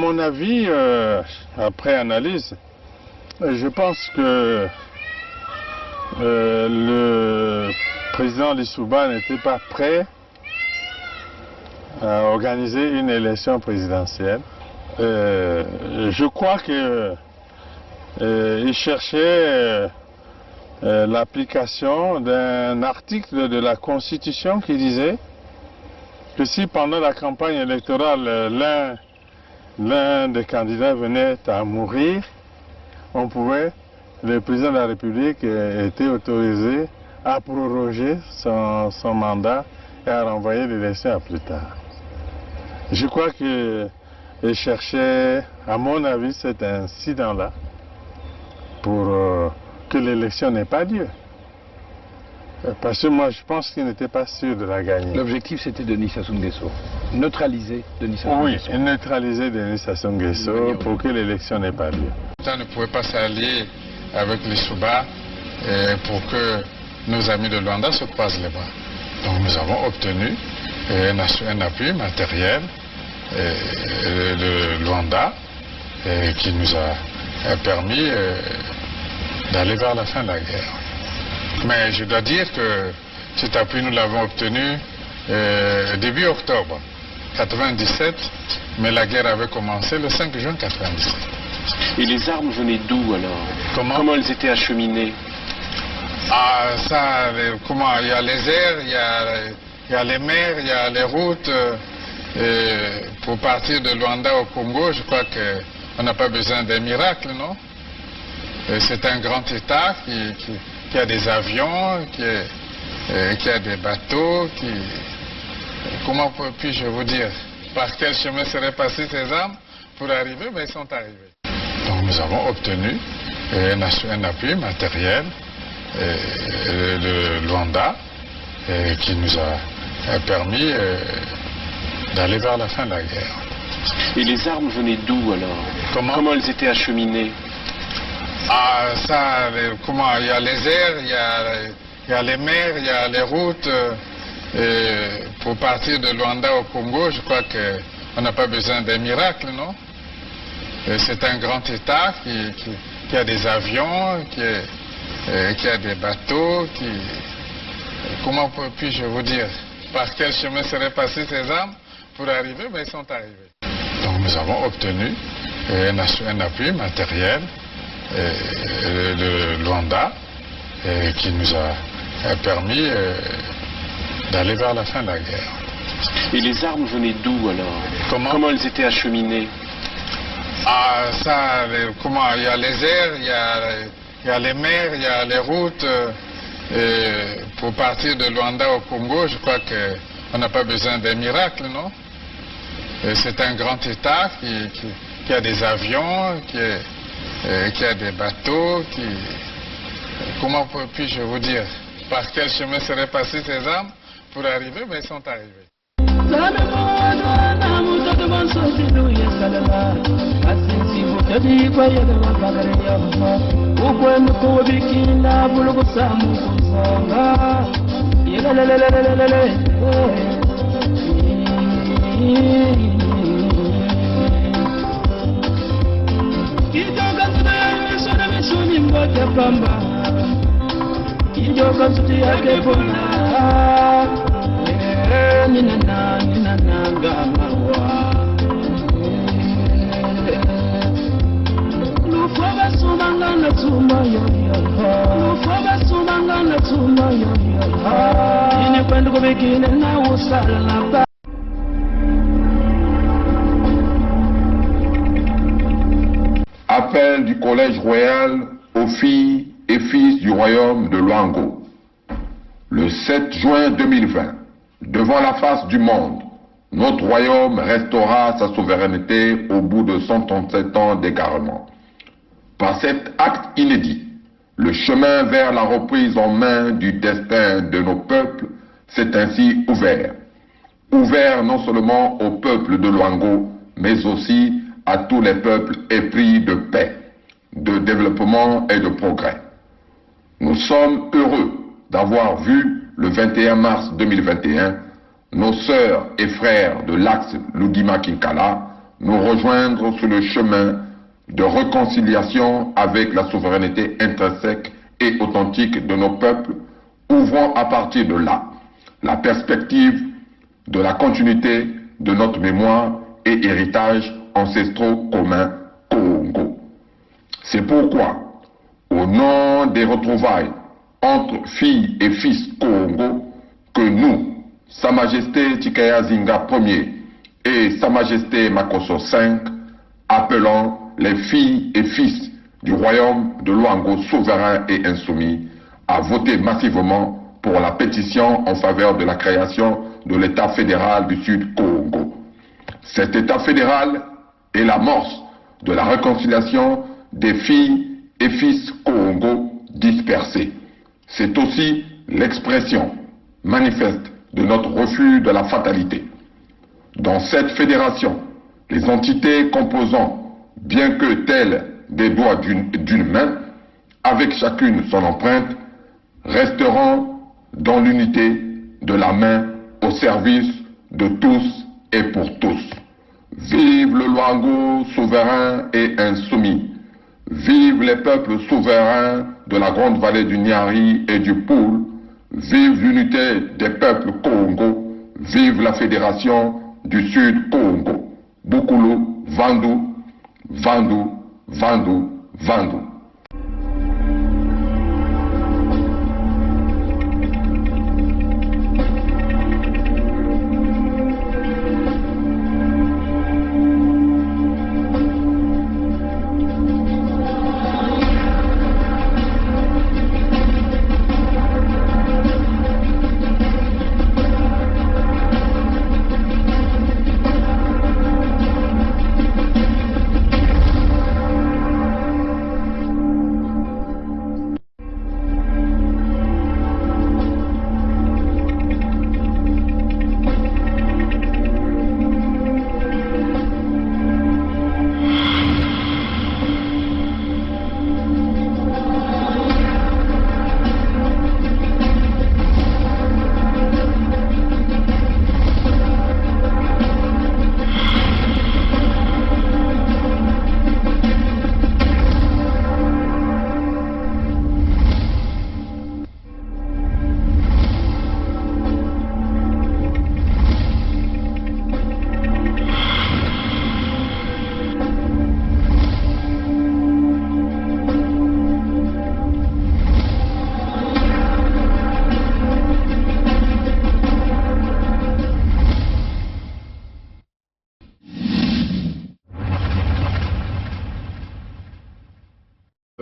mon avis, après analyse, je pense que le président Lissouba n'était pas prêt à organiser une élection présidentielle. Je crois qu'il cherchait l'application d'un article de la Constitution qui disait que si pendant la campagne électorale l'un des candidats venait à mourir, le président de la République était autorisé à proroger son mandat et à renvoyer l'élection à plus tard. Je crois qu'il cherchait, à mon avis, cet incident-là pour que l'élection n'ait pas lieu. Parce que moi, je pense qu'il n'était pas sûr de la gagner. L'objectif, c'était Denis Sassou Nguesso. Neutraliser Denis Sassou Nguesso. Oui, neutraliser Denis Sassou Nguesso pour que l'élection n'ait pas lieu. On ne pouvait pas s'allier avec les Souba pour que nos amis de Luanda se croisent les bras. Donc nous avons obtenu un appui matériel de Luanda qui nous a permis d'aller vers la fin de la guerre. Mais je dois dire que cet appui, nous l'avons obtenu début octobre 1997, mais la guerre avait commencé le 5 juin 1997. Et les armes venaient d'où alors? Comment elles étaient acheminées? Ah, ça, comment? Il y a les airs, il y a les mers, il y a les routes. Pour partir de Luanda au Congo, je crois qu'on n'a pas besoin d'un miracle, non? C'est un grand État qui a des avions, qui a des bateaux, comment puis-je vous dire? Par quel chemin seraient passées ces armes pour arriver? Mais ils sont arrivés. Donc nous avons obtenu un appui matériel de Luanda qui nous a permis d'aller vers la fin de la guerre. Et les armes venaient d'où alors? Comment elles étaient acheminées? Ah, ça, comment? Il y a les airs, il y a les mers, il y a les routes. Pour partir de Luanda au Congo, je crois qu'on n'a pas besoin d'un miracle, non? C'est un grand État qui a des avions, qui a des bateaux, comment puis-je vous dire? Par quel chemin seraient passées ces armes pour arriver? Mais ils sont arrivés. Donc nous avons obtenu un appui matériel de Luanda qui nous a permis d'aller vers la fin de la guerre. Et les armes venaient d'où alors? Comment elles étaient acheminées? Ah, ça, comment? Il y a les airs, il y a les mers, il y a les routes. Pour partir de Luanda au Congo, je crois qu'on n'a pas besoin d'un miracle, non? C'est un grand État qui a des avions, qui a des bateaux, comment puis-je vous dire? Par quel chemin seraient passées ces armes pour arriver? Mais ils sont arrivés. Appel du Collège royal aux filles et fils du royaume de Luango. Le 7 juin 2020, devant la face du monde, notre royaume restaura sa souveraineté au bout de 137 ans d'égarement. Par cet acte inédit, le chemin vers la reprise en main du destin de nos peuples s'est ainsi ouvert. Ouvert non seulement au peuple de Luango, mais aussi à tous les peuples épris de paix, de développement et de progrès. Nous sommes heureux d'avoir vu le 21 mars 2021 nos sœurs et frères de l'axe Lugima-Kinkala nous rejoindre sur le chemin de réconciliation avec la souveraineté intrinsèque et authentique de nos peuples, ouvrant à partir de là la perspective de la continuité de notre mémoire et héritage ancestraux communs Congo. C'est pourquoi, au nom des retrouvailles entre filles et fils Congo, que nous, Sa Majesté Tikaya Zinga Ier et Sa Majesté Makosso V, appelons les filles et fils du royaume de Luango souverain et insoumis à voter massivement pour la pétition en faveur de la création de l'État fédéral du Sud Congo. Cet État fédéral est l'amorce de la réconciliation des filles et fils Congo dispersés. C'est aussi l'expression manifeste de notre refus de la fatalité. Dans cette fédération, les entités composant, bien que telles des doigts d'une main, avec chacune son empreinte, resteront dans l'unité de la main au service de tous et pour tous. Vive le Luango souverain et insoumis. Vive les peuples souverains de la grande vallée du Nyari et du Poul. Vive l'unité des peuples Congo. Vive la fédération du Sud Congo. Bukulu, Vandu, Vandu, Vandu, Vandu.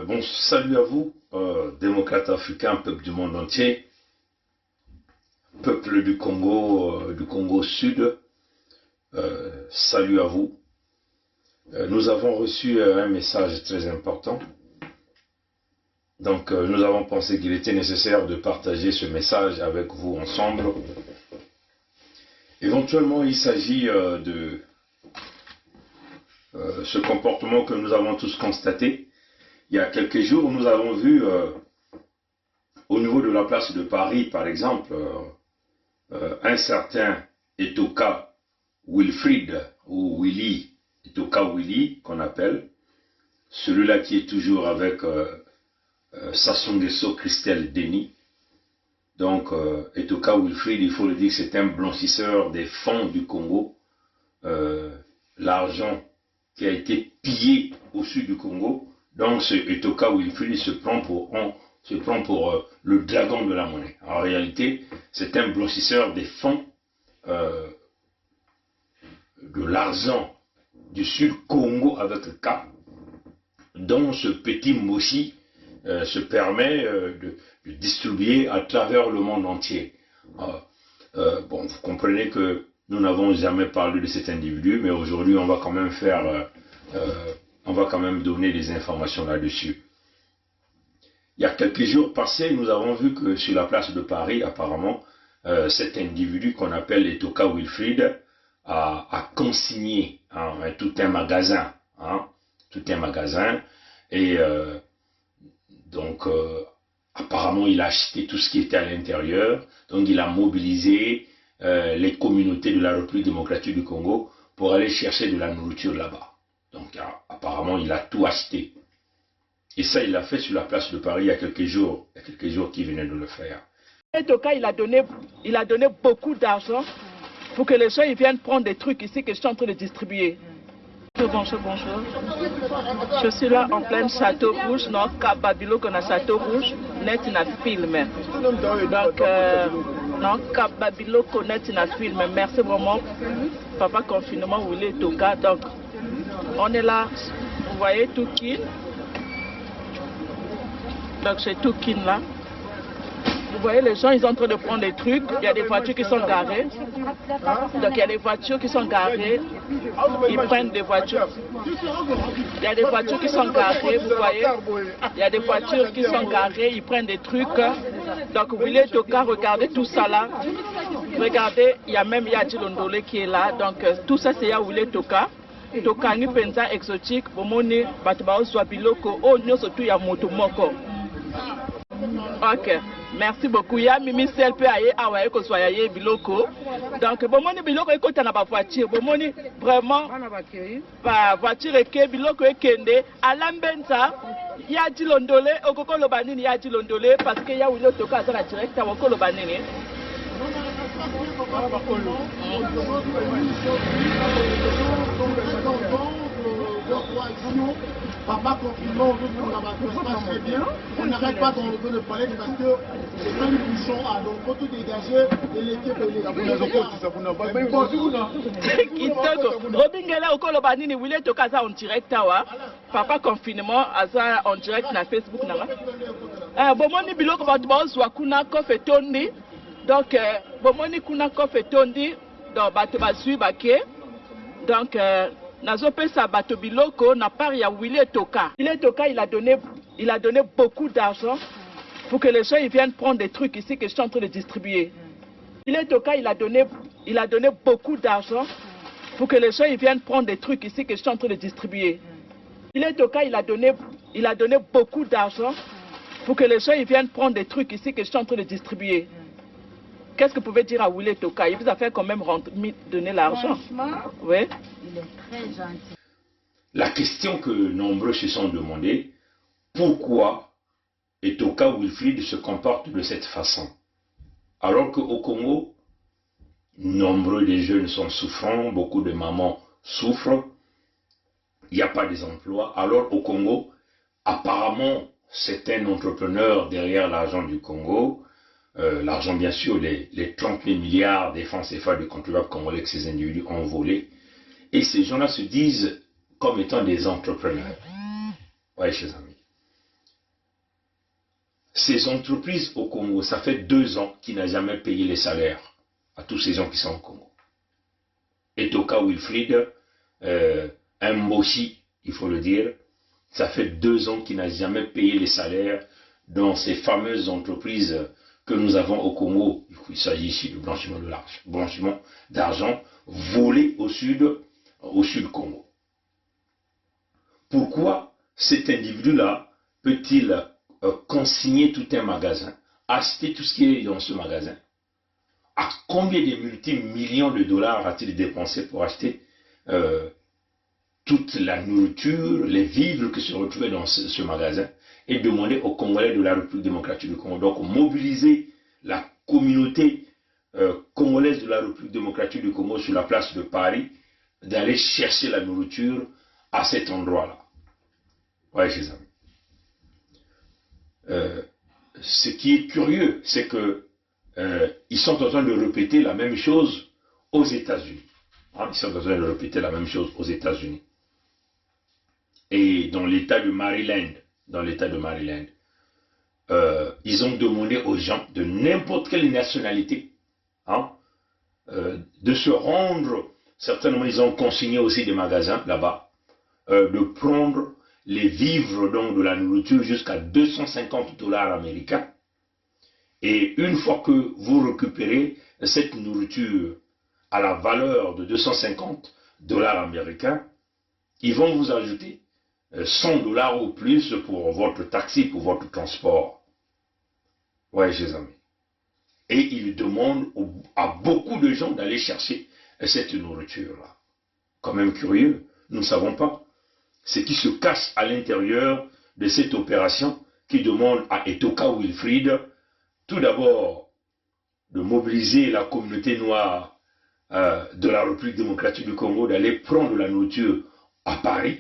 Bon, salut à vous, démocrates africains, peuple du monde entier, peuple du Congo Sud, salut à vous. Nous avons reçu un message très important. Donc, nous avons pensé qu'il était nécessaire de partager ce message avec vous ensemble. Éventuellement, il s'agit de ce comportement que nous avons tous constaté. Il y a quelques jours, nous avons vu au niveau de la place de Paris, par exemple, un certain Etoka Wilfried, ou Willy, Etoka Willy, qu'on appelle, celui-là qui est toujours avec Sassou Nguesso Christelle Denis. Donc, Etoka Wilfried, il faut le dire, c'est un blanchisseur des fonds du Congo. L'argent qui a été pillé au sud du Congo. Donc, ce Etoka Wilfried se prend pour le dragon de la monnaie. En réalité, c'est un blanchisseur des fonds de l'argent du sud Congo avec le K, dont ce petit Moshi se permet de distribuer à travers le monde entier. Bon, vous comprenez que nous n'avons jamais parlé de cet individu, mais aujourd'hui, on va quand même on va quand même donner des informations là-dessus. Il y a quelques jours passés, nous avons vu que sur la place de Paris, apparemment, cet individu qu'on appelle Etoka Wilfried a consigné tout un magasin. Et donc, apparemment, il a acheté tout ce qui était à l'intérieur. Donc, il a mobilisé les communautés de la République démocratique du Congo pour aller chercher de la nourriture là-bas. Donc apparemment, il a tout acheté. Et ça, il l'a fait sur la place de Paris il y a quelques jours qu'il venait de le faire. Toka, il a donné beaucoup d'argent pour que les gens ils viennent prendre des trucs ici que je suis en train de distribuer. Bonjour. Je suis là en plein Château Rouge, non, Cap Babilo qu'on a Château Rouge, net na film. Donc, non, Cap Babilo qu'on net na film. Merci vraiment, papa confinement, où il est Toka. Donc, on est là, vous voyez Toukin. Donc, c'est Toukin là. Vous voyez, les gens, ils sont en train de prendre des trucs. Il y a des voitures qui sont garées. Donc, il y a des voitures qui sont garées. Ils prennent des voitures. Il y a des voitures qui sont garées, vous voyez. Il y a des voitures qui sont garées. Ils prennent des trucs. Donc, vous voulez Toka, regardez tout ça là. Regardez, il y a même Yadji Londolé qui est là. Donc, tout ça, c'est Yaoulé Toka. Toka, ni penza exotique. Bomoni, Batubao, Swabiloko. Oh, nous, surtout, il y a Motomoko. Ok. Merci beaucoup. Il y a Mimi Selpe Aye Awaye Koswaye Biloko. Donc, Bomoni Biloko est côté na ba voiture. Bomoni vraiment ba voiture et Biloko est kende. Alambenza, il y a Dilondolé, Okoko Lobanini, il y a Dilondolé parce qu'il y a Wilo Toka à la directe à Okoko Lobanini. Papa confinement, on se passe très bien. On n'arrête pas d'enlever le palais parce que c'est pas une bouchon. Donc, faut tout dégager et l'équipe est Robingela Okolo Banini, Wile Tokaza en direct. Papa confinement, Aza en direct na Facebook. Bomoni Biloko Batubao Wakuna Kofe Tondi. Donc, Bomoni Kuna Kofe Tondi. Donc, Batubasui Bake. Donc, Nazope Sabato Biloko n'a pas ya Wile Toka. Wile Toka, il a donné beaucoup d'argent pour que les gens ils viennent prendre des trucs ici que je suis en train de distribuer. Wile Toka, il a donné beaucoup d'argent pour que les gens ils viennent prendre des trucs ici que je suis en train de distribuer. Wile Toka, il a donné beaucoup d'argent pour que les gens ils viennent prendre des trucs ici que je suis en train de distribuer. Qu'est-ce que vous pouvez dire à Wile Toka? Il vous a fait quand même donner l'argent. Oui. Il est très gentil. La question que nombreux se sont demandé, pourquoi Toka Wilfried se comporte de cette façon? Alors qu'au Congo, nombreux des jeunes sont souffrants, beaucoup de mamans souffrent, il n'y a pas des emplois. Alors au Congo, apparemment, c'est un entrepreneur derrière l'argent du Congo. L'argent, bien sûr, les 30 000 milliards des francs CFA du contribuable congolais que ces individus ont volé. Et ces gens-là se disent comme étant des entrepreneurs. Oui, chers amis. Ces entreprises au Congo, ça fait 2 ans qu'ils n'ont jamais payé les salaires à tous ces gens qui sont au Congo. Et Toka Wilfried, Mboshi, il faut le dire, ça fait 2 ans qu'il n'a jamais payé les salaires dans ces fameuses entreprises que nous avons au Congo. Il s'agit ici de blanchiment d'argent volé au sud Congo. Pourquoi cet individu-là peut-il consigner tout un magasin, acheter tout ce qui est dans ce magasin? À combien de multimillions de dollars a-t-il dépensé pour acheter toute la nourriture, les vivres qui se retrouvaient dans ce magasin, et demander aux Congolais de la République démocratique du Congo, donc mobiliser la communauté congolaise de la République démocratique du Congo sur la place de Paris, d'aller chercher la nourriture à cet endroit-là. Oui, chers amis. Ce qui est curieux, c'est que ils sont en train de répéter la même chose aux États-Unis. Hein, ils sont en train de répéter la même chose aux États-Unis. Et dans l'État de Maryland, ils ont demandé aux gens de n'importe quelle nationalité de se rendre. Certainement, ils ont consigné aussi des magasins là-bas, de prendre les vivres, donc de la nourriture, jusqu'à 250 $ américains. Et une fois que vous récupérez cette nourriture à la valeur de 250 $ américains, ils vont vous ajouter 100 $ ou plus pour votre taxi, pour votre transport. Oui, chers amis. Et ils demandent à beaucoup de gens d'aller chercher cette nourriture-là. quand même curieux. Nous ne savons pas ce qui se cache à l'intérieur de cette opération qui demande à Etoka Wilfried, tout d'abord, de mobiliser la communauté noire de la République démocratique du Congo, d'aller prendre la nourriture à Paris.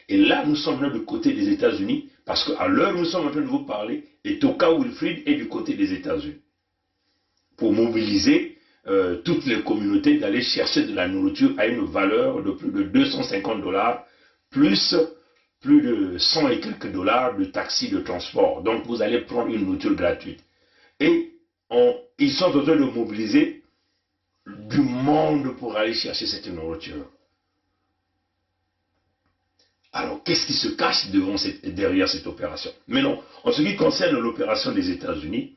Et là, nous sommes là du côté des États-Unis, parce qu'à l'heure où nous sommes en train de vous parler, Etoka Wilfried est du côté des États-Unis, pour mobiliser toutes les communautés d'aller chercher de la nourriture à une valeur de plus de 250 $, plus de 100 et quelques dollars de taxi de transport. Donc vous allez prendre une nourriture gratuite. Et ils sont en train de mobiliser du monde pour aller chercher cette nourriture. Alors, qu'est-ce qui se cache derrière cette opération? Mais non, en ce qui concerne l'opération des États-Unis,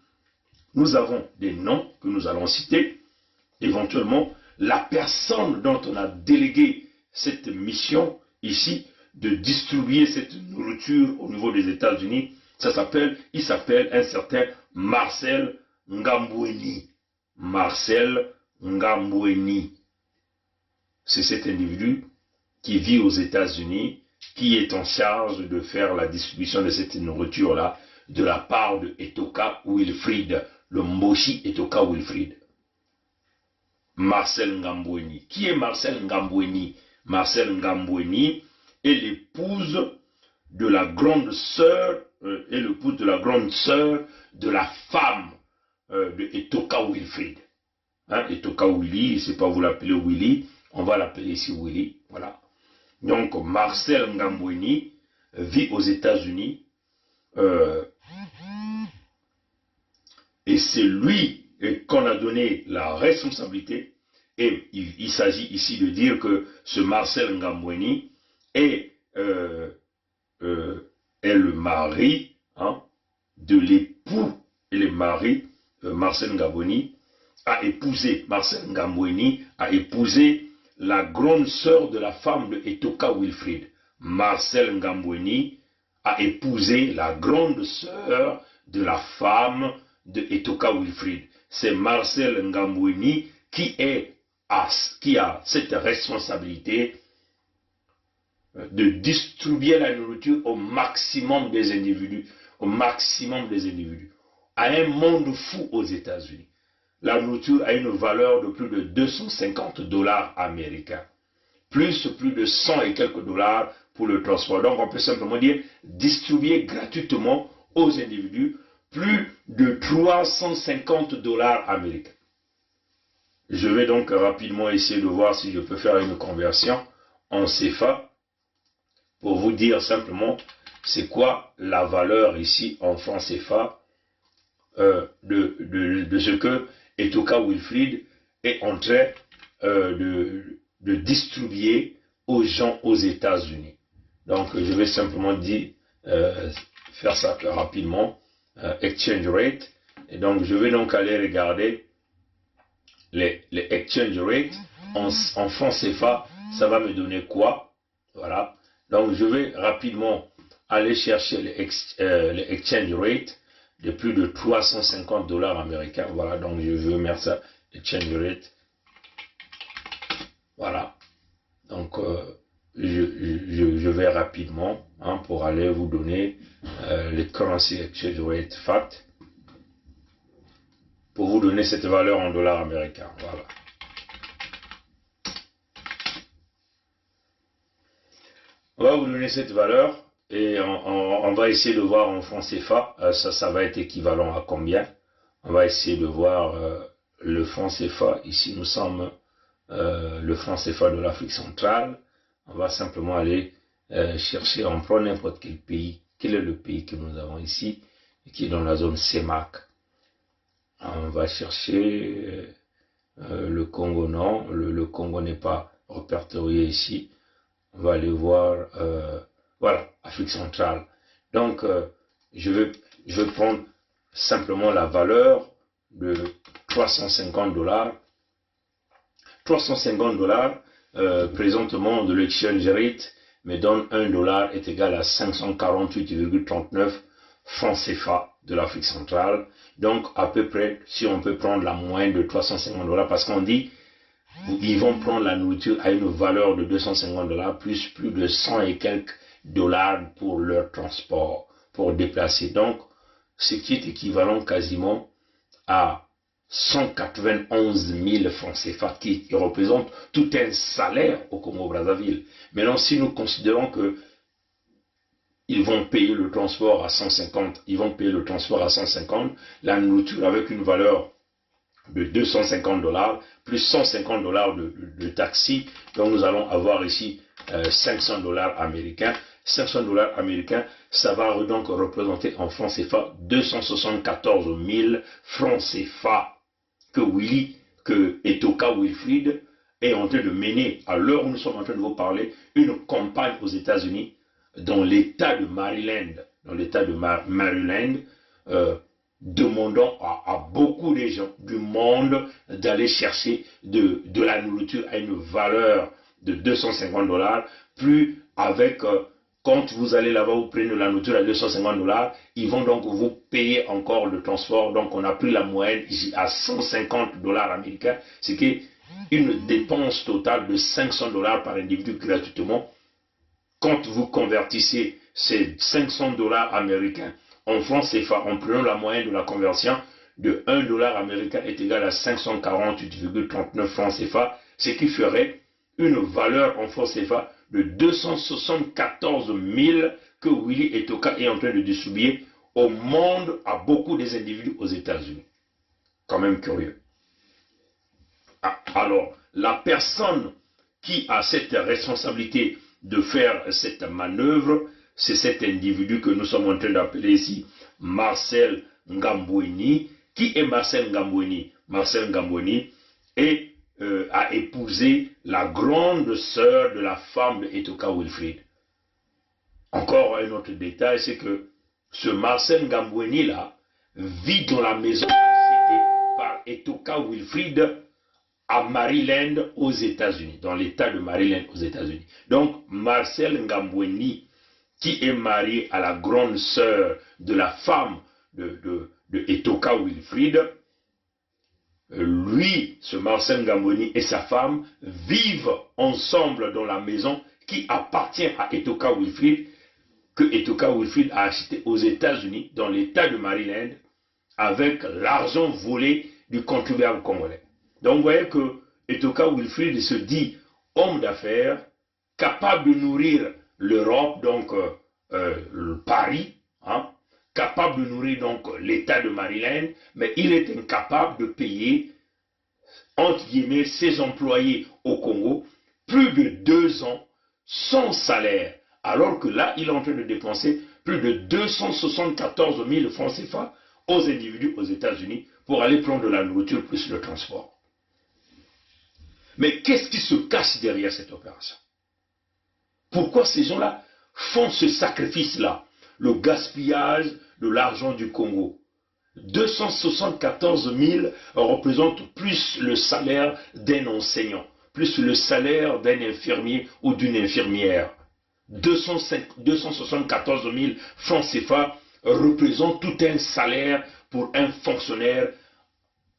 nous avons des noms que nous allons citer. Éventuellement, la personne dont on a délégué cette mission ici, de distribuer cette nourriture au niveau des États-Unis, il s'appelle un certain Marcel Ngamboueni. Marcel Ngamboueni. C'est cet individu qui vit aux États-Unis, qui est en charge de faire la distribution de cette nourriture-là de la part de Etoka Wilfried, le Mboshi Etoka Wilfried. Marcel Ngamboueni. Qui est Marcel Ngamboueni? Marcel Ngamboueni est l'épouse de la grande sœur, de la femme de Etoka Wilfried. Hein, Etoka Willy, c'est pas vous l'appelez Willy, on va l'appeler ici Willy, voilà. Donc Marcel Ngamboueni vit aux États-Unis et c'est lui qu'on a donné la responsabilité, et il s'agit ici de dire que ce Marcel Ngamboueni est le mari de l'époux, et le mari Marcel Ngamboueni a épousé la grande sœur de la femme de Etoka Wilfried. Marcel Ngamboueni a épousé la grande sœur de la femme de Etoka Wilfried. C'est Marcel Ngamboueni qui a cette responsabilité de distribuer la nourriture au maximum des individus, à un monde fou aux États-Unis. La nourriture a une valeur de plus de 250 $ américains, plus de 100 et quelques dollars pour le transport. Donc on peut simplement dire distribuer gratuitement aux individus plus de 350 $ américains. Je vais donc rapidement essayer de voir si je peux faire une conversion en CFA pour vous dire simplement c'est quoi la valeur ici en francs CFA de ce que Etoka Wilfried est en train de distribuer aux gens aux États-Unis. Donc je vais simplement faire ça rapidement, exchange rate, et donc je vais donc aller regarder les exchange rates en francs CFA, ça va me donner quoi? Voilà, donc je vais rapidement aller chercher les exchange rates de plus de 350 $ américains. Voilà, donc je veux mettre ça, exchange rate. Voilà, donc je vais rapidement pour aller vous donner les currency exchange rate fact, pour vous donner cette valeur en dollars américains. Voilà. On va vous donner cette valeur. Et on va essayer de voir en francs CFA, ça va être équivalent à combien. On va essayer de voir le franc CFA. Ici, nous sommes le franc CFA de l'Afrique centrale. On va simplement aller chercher, on prend n'importe quel pays. Quel est le pays que nous avons ici, qui est dans la zone CEMAC. On va chercher le Congo, non. Le Congo n'est pas répertorié ici. On va aller voir... voilà, Afrique centrale. Donc, je vais prendre simplement la valeur de 350 $. 350 $, présentement, de l'exchange rate, me donne 1 $ est égal à 548,39 francs CFA de l'Afrique centrale. Donc, à peu près, si on peut prendre la moyenne de 350 $, parce qu'on dit ils vont prendre la nourriture à une valeur de 250 $, plus de 100 et quelques dollars pour leur transport, pour déplacer. Donc, ce qui est équivalent quasiment à 191 000 francs CFA, qui représente tout un salaire au Congo-Brazzaville. Maintenant, si nous considérons que ils vont payer le transport à 150, la nourriture avec une valeur de 250 $, plus 150 $ de taxi, donc nous allons avoir ici 500 $ américains. 500 $ américains, ça va donc représenter en francs CFA 274 000 francs CFA que Etoka Wilfrid est en train de mener, à l'heure où nous sommes en train de vous parler, une campagne aux États-Unis, dans l'État de Maryland, demandant à beaucoup de gens du monde d'aller chercher de la nourriture à une valeur de 250 $, plus avec, quand vous allez là-bas, vous prenez de la nourriture à 250 $, ils vont donc vous payer encore le transport. Donc on a pris la moyenne ici à 150 $ américains, ce qui est une dépense totale de 500 $ par individu gratuitement. Quand vous convertissez ces 500 $ américains en francs CFA, en prenant la moyenne de la conversion de 1 $ américain est égal à 548,39 francs CFA, ce qui ferait une valeur en francs CFA de 274 000 que Willy Etoka est en train de distribuer au monde à beaucoup des individus aux États-Unis. Quand même curieux. Alors, la personne qui a cette responsabilité de faire cette manœuvre, c'est cet individu que nous sommes en train d'appeler ici Marcel Ngambweni. Qui est Marcel Ngambweni? Marcel Ngambweni a épousé la grande sœur de la femme de Etoka Wilfrid. Encore un autre détail, c'est que ce Marcel Ngambweni là vit dans la maison achetée par Etoka Wilfrid à Maryland aux États-Unis, dans l'État de Maryland aux États-Unis. Donc Marcel Ngambweni, qui est marié à la grande sœur de la femme de Etoka Wilfrid, lui, ce Marcel Ngambweni et sa femme vivent ensemble dans la maison qui appartient à Etoka Wilfrid, que Etoka Wilfrid a acheté aux États-Unis, dans l'État de Maryland, avec l'argent volé du contribuable congolais. Donc vous voyez que Etoka Wilfrid se dit homme d'affaires, capable de nourrir l'Europe, donc Paris, hein, capable de nourrir donc l'État de Maryland, mais il est incapable de payer, entre guillemets, ses employés au Congo plus de 2 ans sans salaire, alors que là, il est en train de dépenser plus de 274 000 francs CFA aux individus aux États-Unis pour aller prendre de la nourriture plus le transport. Mais qu'est-ce qui se cache derrière cette opération? Pourquoi ces gens-là font ce sacrifice-là? Le gaspillage de l'argent du Congo. 274 000 représente plus le salaire d'un enseignant, plus le salaire d'un infirmier ou d'une infirmière. 274 000 francs CFA représente tout un salaire pour un fonctionnaire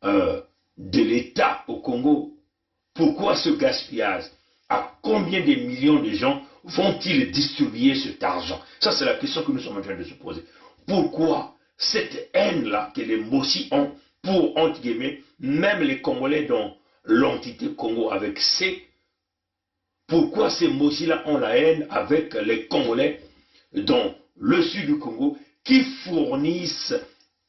de l'État au Congo. Pourquoi ce gaspillage? À combien de millions de gens vont-ils distribuer cet argent? Ça, c'est la question que nous sommes en train de se poser. Pourquoi cette haine-là que les Mossi ont pour, entre guillemets, même les Congolais dans l'entité Congo avec C, pourquoi ces Mossi-là ont la haine avec les Congolais dans le sud du Congo qui fournissent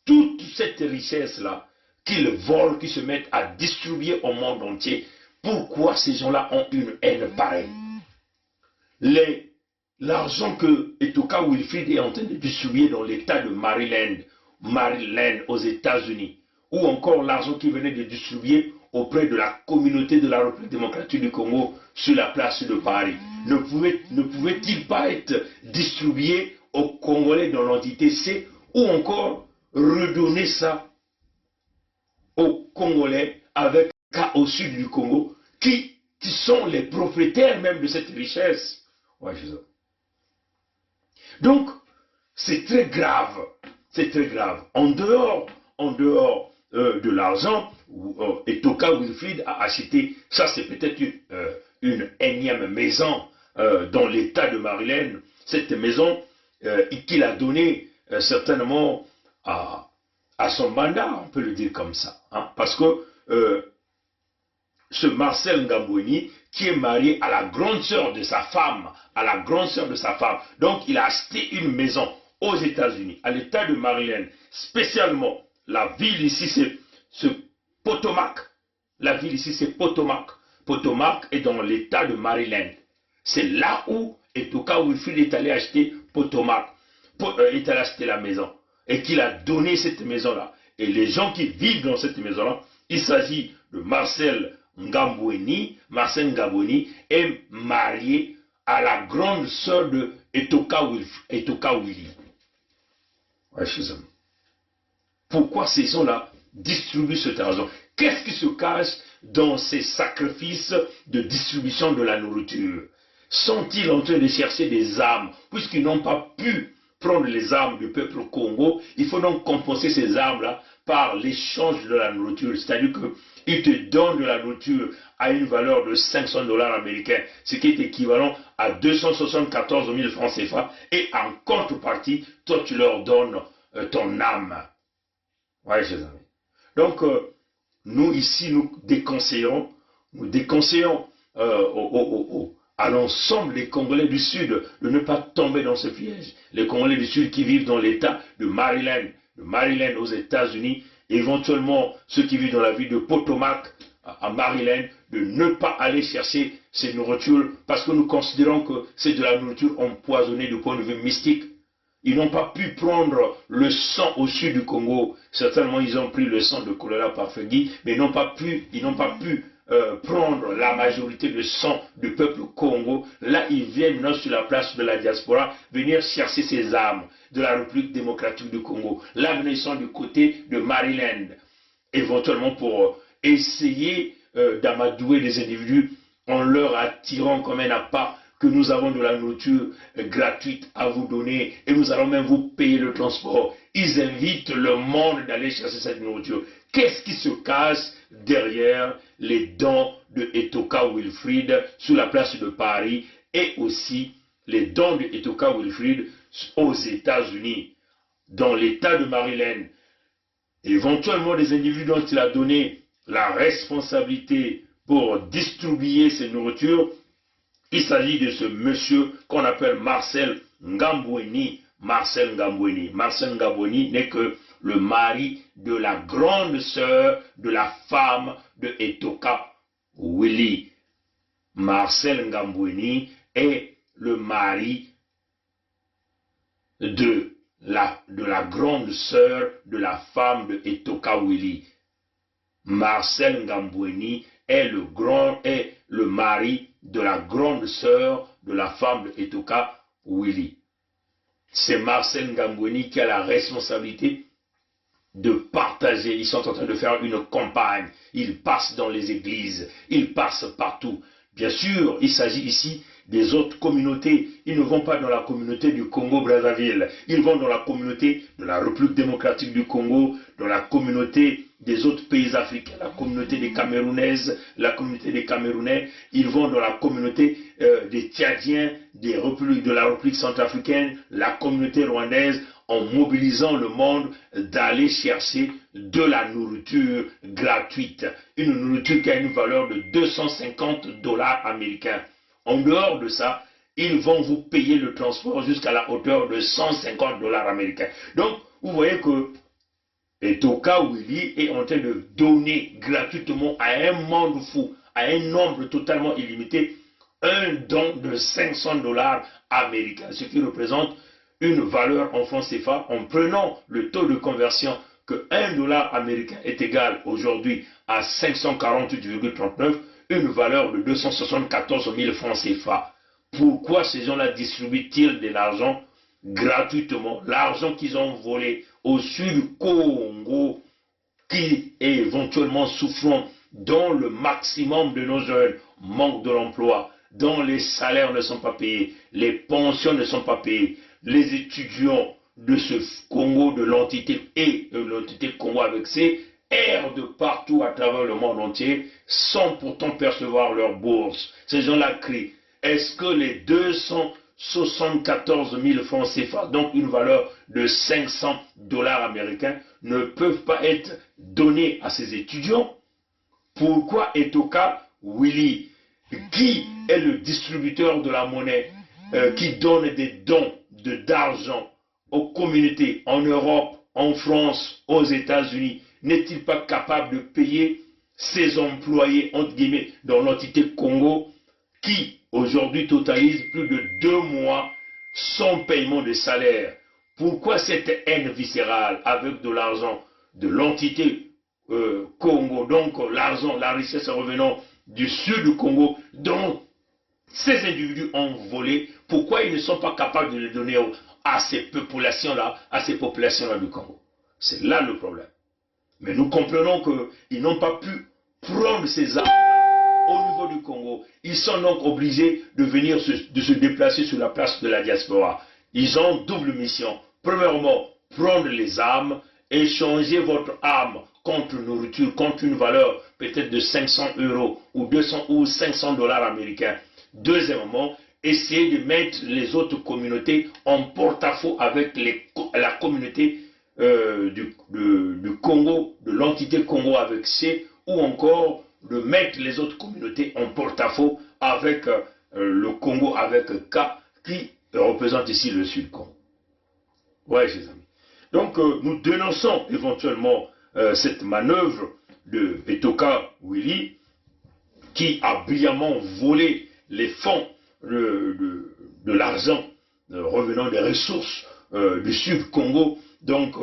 toute cette richesse-là, qu'ils volent, qui se mettent à distribuer au monde entier? Pourquoi ces gens-là ont une haine pareille? L'argent que Etoka Wilfrid est en train de distribuer dans l'État de Maryland aux États-Unis, ou encore l'argent qu'il venait de distribuer auprès de la communauté de la République démocratique du Congo sur la place de Paris, ne pouvait-il pas être distribué aux Congolais dans l'entité C, ou encore redonner ça aux Congolais avec cas au sud du Congo, qui sont les propriétaires même de cette richesse? Ouais, donc, c'est très grave. C'est très grave. En dehors de l'argent, Etoka Wilfried a acheté, ça c'est peut-être une énième maison dans l'état de Maryland, cette maison qu'il a donnée certainement à son mandat, on peut le dire comme ça, hein, parce que ce Marcel Ngamboueni, qui est marié à la grande sœur de sa femme, donc il a acheté une maison aux États-Unis, à l'état de Maryland, spécialement la ville ici c'est Potomac, Potomac est dans l'état de Maryland, c'est là où Etoka Wilfried est allé acheter Potomac, est allé acheter la maison, et qu'il a donné cette maison-là, et les gens qui vivent dans cette maison-là, il s'agit de Marcel Ngamboueni est marié à la grande sœur de Etoka Willy. Ouais, chez eux. Pourquoi ces gens-là distribuent cet argent? Qu'est-ce qui se cache dans ces sacrifices de distribution de la nourriture? Sont-ils en train de chercher des armes? Puisqu'ils n'ont pas pu prendre les armes du peuple Congo, il faut donc compenser ces armes-là par l'échange de la nourriture. C'est-à-dire qu'ils te donnent de la nourriture à une valeur de $500 américains, ce qui est équivalent à 274 000 francs CFA, et en contrepartie, toi tu leur donnes ton âme. Ouais, chers amis. Donc, nous ici, nous déconseillons à l'ensemble des Congolais du Sud de ne pas tomber dans ce piège. Les Congolais du Sud qui vivent dans l'État de Maryland aux États-Unis, éventuellement ceux qui vivent dans la ville de Potomac à Maryland, de ne pas aller chercher ces nourritures parce que nous considérons que c'est de la nourriture empoisonnée du point de vue mystique. Ils n'ont pas pu prendre le sang au sud du Congo. Certainement, ils ont pris le sang de choléra par Fegui, mais ils n'ont pas pu prendre la majorité de sang du peuple Congo. Là, ils viennent maintenant sur la place de la diaspora, venir chercher ces armes de la République démocratique du Congo. Là, maintenant, ils sont du côté de Maryland, éventuellement pour essayer d'amadouer les individus en leur attirant comme un appât que nous avons de la nourriture gratuite à vous donner et nous allons même vous payer le transport. Ils invitent le monde d'aller chercher cette nourriture. Qu'est-ce qui se cache derrière les dons de Etoka Wilfried sur la place de Paris et aussi les dons de Etoka Wilfried aux États-Unis, dans l'État de Maryland? Éventuellement des individus dont il a donné la responsabilité pour distribuer ces nourritures. Il s'agit de ce monsieur qu'on appelle Marcel Ngamboueni. Marcel Ngamboueni n'est que le mari de la grande sœur de la femme de Etoka Willy. Marcel Ngamboueni est le mari de la grande sœur de la femme de Etoka Willy. Marcel Ngamboueni est le mari de la grande sœur de la femme de Etoka Willy. C'est Marcel Ngamboueni qui a la responsabilité de partager. Ils sont en train de faire une campagne. Ils passent dans les églises. Ils passent partout. Bien sûr, il s'agit ici des autres communautés. Ils ne vont pas dans la communauté du Congo-Brazzaville. Ils vont dans la communauté de la République démocratique du Congo, dans la communauté des autres pays africains, la communauté des Camerounaises, la communauté des Camerounais. Ils vont dans la communauté des Tchadiens, de la République centrafricaine, la communauté rwandaise, en mobilisant le monde d'aller chercher de la nourriture gratuite. Une nourriture qui a une valeur de $250 américains. En dehors de ça, ils vont vous payer le transport jusqu'à la hauteur de $150 américains. Donc, vous voyez que Etoka Willy est en train de donner gratuitement à un monde fou, à un nombre totalement illimité, un don de $500 américains, ce qui représente une valeur en francs CFA, en prenant le taux de conversion que $1 américain est égal aujourd'hui à 548,39, une valeur de 274 000 francs CFA. Pourquoi ces gens-là distribuent-ils de l'argent gratuitement, l'argent qu'ils ont volé au sud du Congo, qui est éventuellement souffrant, dont le maximum de nos jeunes manquent de l'emploi, dont les salaires ne sont pas payés, les pensions ne sont pas payées, les étudiants de ce Congo, de l'entité et de l'entité Congo avec ses errent de partout à travers le monde entier sans pourtant percevoir leur bourse. Ces gens-là crient, est-ce que les 274 000 francs CFA, donc une valeur de 500 $ américains, ne peuvent pas être donnés à ces étudiants? Pourquoi Etoka Willy, qui est le distributeur de la monnaie, qui donne des dons d'argent aux communautés en Europe, en France, aux États-Unis, n'est-il pas capable de payer ses employés, entre guillemets, dans l'entité Congo, qui aujourd'hui totalise plus de 2 mois sans paiement de salaire? Pourquoi cette haine viscérale avec de l'argent de l'entité Congo, donc l'argent, la richesse revenant du sud du Congo, dont ces individus ont volé? Pourquoi ils ne sont pas capables de le donner à ces populations-là, du Congo? C'est là le problème. Mais nous comprenons qu'ils n'ont pas pu prendre ces armes au niveau du Congo. Ils sont donc obligés de venir de se déplacer sur la place de la diaspora. Ils ont double mission. Premièrement, prendre les armes, échanger votre arme contre nourriture, contre une valeur peut-être de 500 € ou 200 ou 500 $ américains. Deuxièmement, essayer de mettre les autres communautés en porte-à-faux avec la communauté du Congo, de l'entité Congo avec C, ou encore de mettre les autres communautés en porte-à-faux avec le Congo avec K, qui représente ici le Sud Congo. Ouais, chers amis. Donc, nous dénonçons éventuellement cette manœuvre de Etoka Willy, qui a brillamment volé les fonds de l'argent revenant des ressources du Sud Congo, donc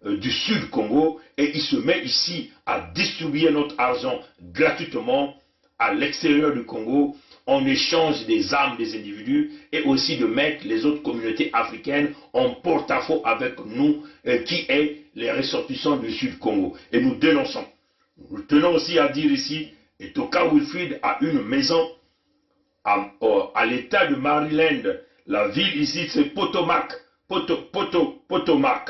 du Sud Congo, et il se met ici à distribuer notre argent gratuitement à l'extérieur du Congo en échange des armes des individus, et aussi de mettre les autres communautés africaines en porte-à-faux avec nous, qui est les ressortissants du Sud Congo. Et nous dénonçons. Nous tenons aussi à dire ici, Etoka Wilfrid a une maison à l'état de Maryland. La ville ici, c'est Potomac. Potomac.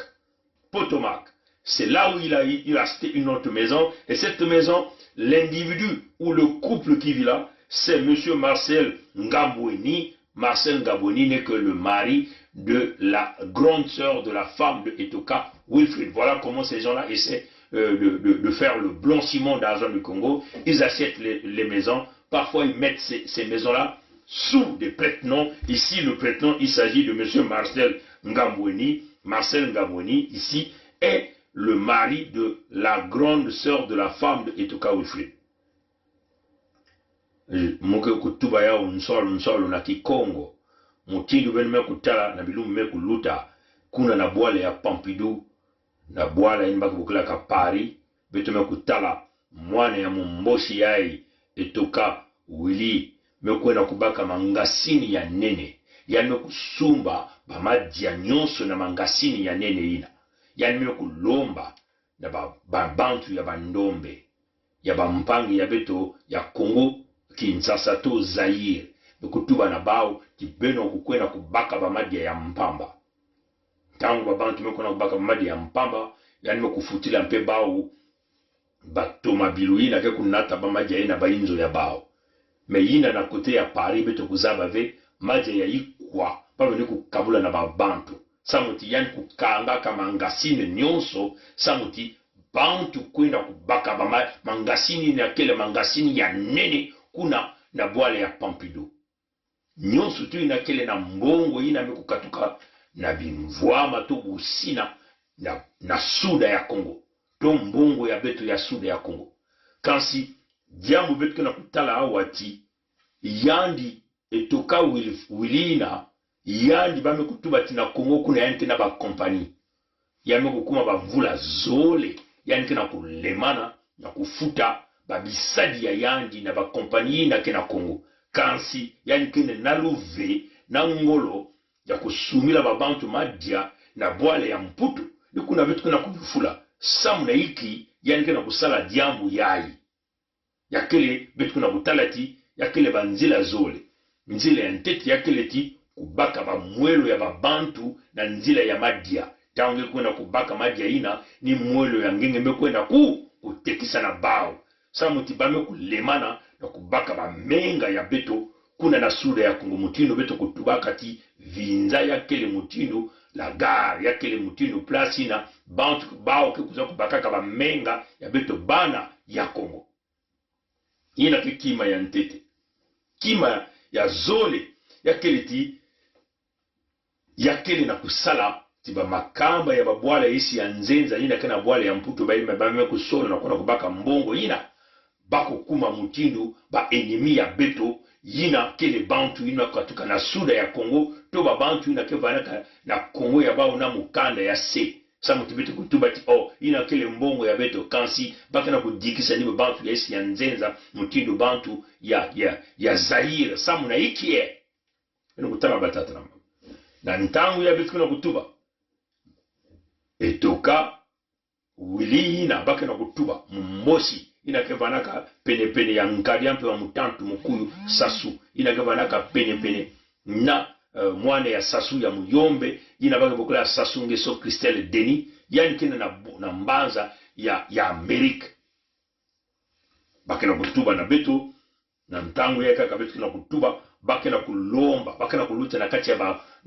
C'est là où il a acheté une autre maison. Et cette maison, l'individu ou le couple qui vit là, c'est M. Marcel Ngabweni. Marcel Ngabweni n'est que le mari de la grande sœur de la femme de Etoka Wilfrid. Voilà comment ces gens-là essaient de faire le blanchiment d'argent du Congo. Ils achètent les maisons. Parfois, ils mettent ces maisons-là sous des prête-noms. Ici, le prête-nom, il s'agit de M. Marcel Ngabweni. Marcel Ngabweni, ici, est le mari de la grande sœur de la femme de Etoka Wilfrid. Moke kutubaya unsolo na Kikongo. Mutidu benme kutala na bilume kuluta. Kuna na bwale ya Pompidou. Na bwala inbaki bukula ka Paris. Betume kutala mwane ya mumboshi yai Etoka Willy. Mekwena kubaka mangasini ya nene. Yani kusumba bamadia nyonso na mangasini ya nene ina. Yani kulomba na bantu ya bandombe. Ya bampangi ya beto ya Congo Kinshasa to Zaire. Bekutuba na bao kibeno kukwena kubaka bamadia ya mpamba. Tangu babantu mekona kubaka bamadia ya mpamba. Yani mekufutila mpe bao batoma biluina ke kunata bamadia ina bainzo ya bao. Me yina na kote ya Paris beto kuzaba ve madia ya ikwa. Pave ni kukabula na babantu. Samuti yani kukanga kama ngasine nyonso. Samuti bantu kwenda kubaka mangasini na kele mangasini ya nene kuna na bwale ya Pompidou. Nyonso tu ina kele na mbongo ina mekukatuka na bimvwama to busina na suda ya Congo. To mbongo ya beto ya suda ya Congo. Kansi diamu beto na kutala awati yandi Etoka Wilina yandi bame kutuba tina Congo kuna yanke na ba kompani. Yame kukuma ba vula zole yanke na kulemana na kufuta babisadi ya yandi na ba kompani na kena Congo. Kansi yanke na luve na ngolo ya kusumila babantu madia na bwale ya mputu. Yukuna vitu kuna kujufula. Samu na iki yanke na kusala diambu yai. Yakele vitu kuna kutalati yakele banzila zole. Nzila ya nteti yakele ti kubaka ba mwelo ya babantu na nzila ya madia. Tangu kwenda kubaka madia ina ni mwelo ya ngenge mekwenda kutekisa na bao sa muti bame kulemana na kubaka ba menga ya beto kuna na suda ya Kongo mutindo beto kutubaka ti vinza ya kele mutindo la gare ya kele mutindo place na bantu bao ke kuza kubaka ka ba menga ya beto bana ya Kongo ina ke kima ya ntete kima ya zole ya kele ti ya kele na kusala tiba makamba ya babwala isi ya nzenza ina kana bwala ya mputo ba ime bame kusolo na kuna kubaka mbongo ina bako kuma mutindo ba enemi ya beto yina kele bantu ina katuka na suda ya Kongo to ba bantu ina ke vanaka na Kongo ya bao na mukanda ya se sa mutibete kutubati ina kele mbongo ya beto kansi baka na kudikisa ni bantu ya isi ya nzenza mutindo bantu ya Zaire sa muna ikie ina kutama batata na ntangu ya beto kuna kutuba etoka wili ina baka na kutuba mmosi ina kevanaka pene ya nkadi ampe wa mutantu mukuyu sasu ina kevanaka pene na mwane ya sasu ya muyombe ina baka bokula ya sasu ngeso Christelle Denis yani kina na mbanza ya Amerika baka na kutuba na beto na mtangu ya kaka beto kina kutuba baka na kulomba baka na kuluta na kati ya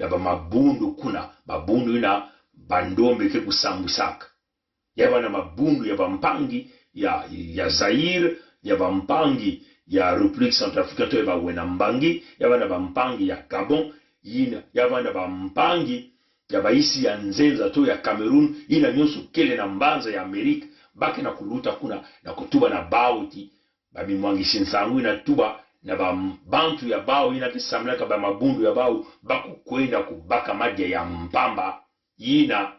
ba mabundu kuna babundu ina bandombe ke kusambusaka yaba na mabundu ya bampangi ya Zaire ya bampangi ya République Centrafricaine to ya Wenambangi yaba na bampangi ya Gabon yina yaba na bampangi ya baisi ya nzenza to ya Cameroon ina nyonso kele na mbanza ya Amerika bake na kuluta kuna na kutuba na bauti ba mimwangi sinsangu na tuba na bantu ya bao ina kisamlaka ba mabundu ya bao baku kwenda kubaka maji ya mpamba yina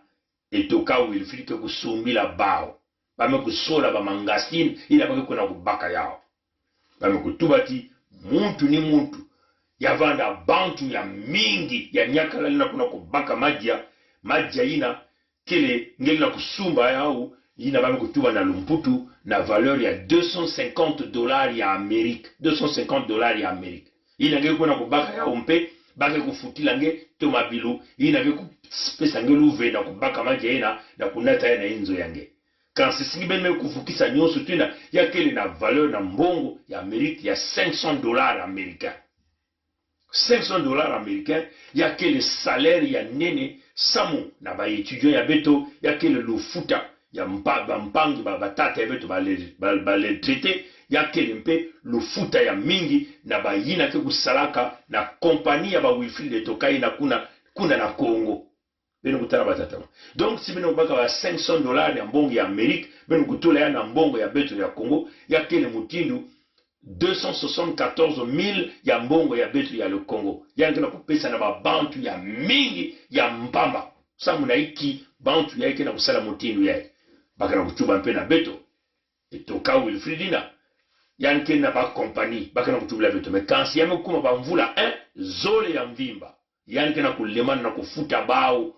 etoka wilfrike kusumbila bao bame kusola ba mangasini ina bake kuna kubaka yao bame kutubati muntu ni muntu yavanda bantu ya mingi ya nyakala lina kuna kubaka maji ina kile ngeli kusumba yao ina bame kutuba na lumputu na valeur ya $250 ya Amerika $250 ya Amerika ina ngeli kuna kubaka yao mpe bake kufutila nge to mabilu ina ngeli kupesa ngeli uve na kubaka maji ina na kunata ina inzo yange quand c'est beme kufukisa nyonso tuna yakele na valeur na mbongo ya Amerika ya $500 américains $500 américains yakele salaire ya nene samu na ba étudiant ya beto yakele lufuta ya mpangi batata ya beto ba le traité yakele mpe lufuta ya mingi na bayina ke kusalaka na kompani ya ba Wilfried Tokai na kuna na Congo beno kutana batata donc si beno baka ba $500 ya mbongo ya Amerika beno kutula ya na mbongo ya beto ya Congo yakele mutindu 274,000 ya mbongo ya beto ya le Congo yange na kupesa na babantu ya mingi ya mpamba samu na iki bantu ya ike na kusala mutindu ya baka na kutuba mpe na beto etoka Wilfriedina yange na ba kompani baka na kutubula beto me kansi yame kuma bamvula zole ya mvimba yange na kulemana na kufuta bao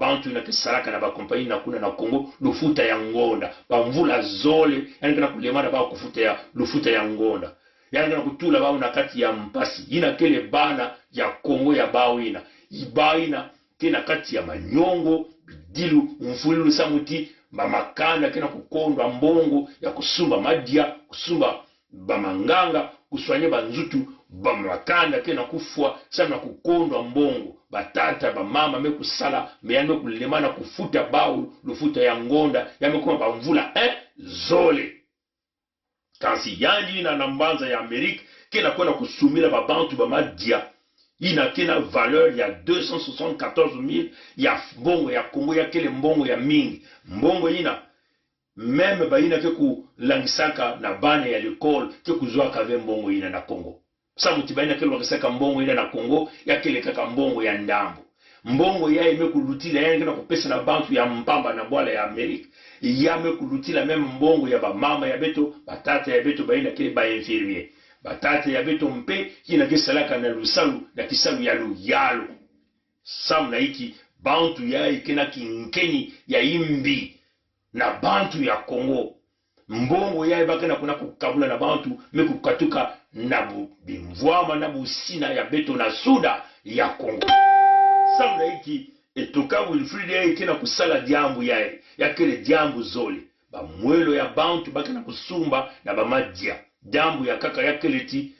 bantu na kisalaka na ba kompani na kuna na Kongo lufuta ya ngonda bamvula zole yange na kulemana ba kufuta ya lufuta ya ngonda yange na kutula bao na kati ya mpasi ina kele bana ya Kongo ya bao ina ibaina kena kati ya manyongo bidilu mfululu samuti mamakanda kena kukondwa mbongo ya kusumba madia kusumba bamanganga kuswanye banzutu bamakanda kena kufwa sana kukondwa mbongo batata bamama mekusala meyame kulemana kufuta bao lufuta ya ngonda yamekuma bamvula zole kansi yanji ina nambanza ya Amerika kena kwenda kusumila babantu bamadia ina kena valeur ya 274,000 ya mbongo ya Kongo ya kele mbongo ya mingi mbongo ina meme baina ke kulangisaka na bane ya l'école ke kuzwa kave mbongo ina na Kongo samuti baina ke langisaka mbongo ina na Kongo ya kele kaka mbongo ya ndambo mbongo ya ime kulutila yange na kupesa na bantu ya mpamba na bwala ya Amerika yame kulutila meme mbongo ya ba mama ya beto batata ya beto baina kele ba infirmier batata ya beto mpe kina kesalaka na lusalu na kisalu ya luyalo sam na iki bantu ya ikena kinkeni ya imbi na bantu ya Kongo mbongo ya ibakena kuna kukabula na bantu mekukatuka na bimvwama na busina ya beto na suda ya Kongo sam na iki etoka Wilfried ya ikena kusala diambu ya kele diambu zole ba mwelo ya bantu baka na kusumba na ba madia dambu ya kaka ya keleti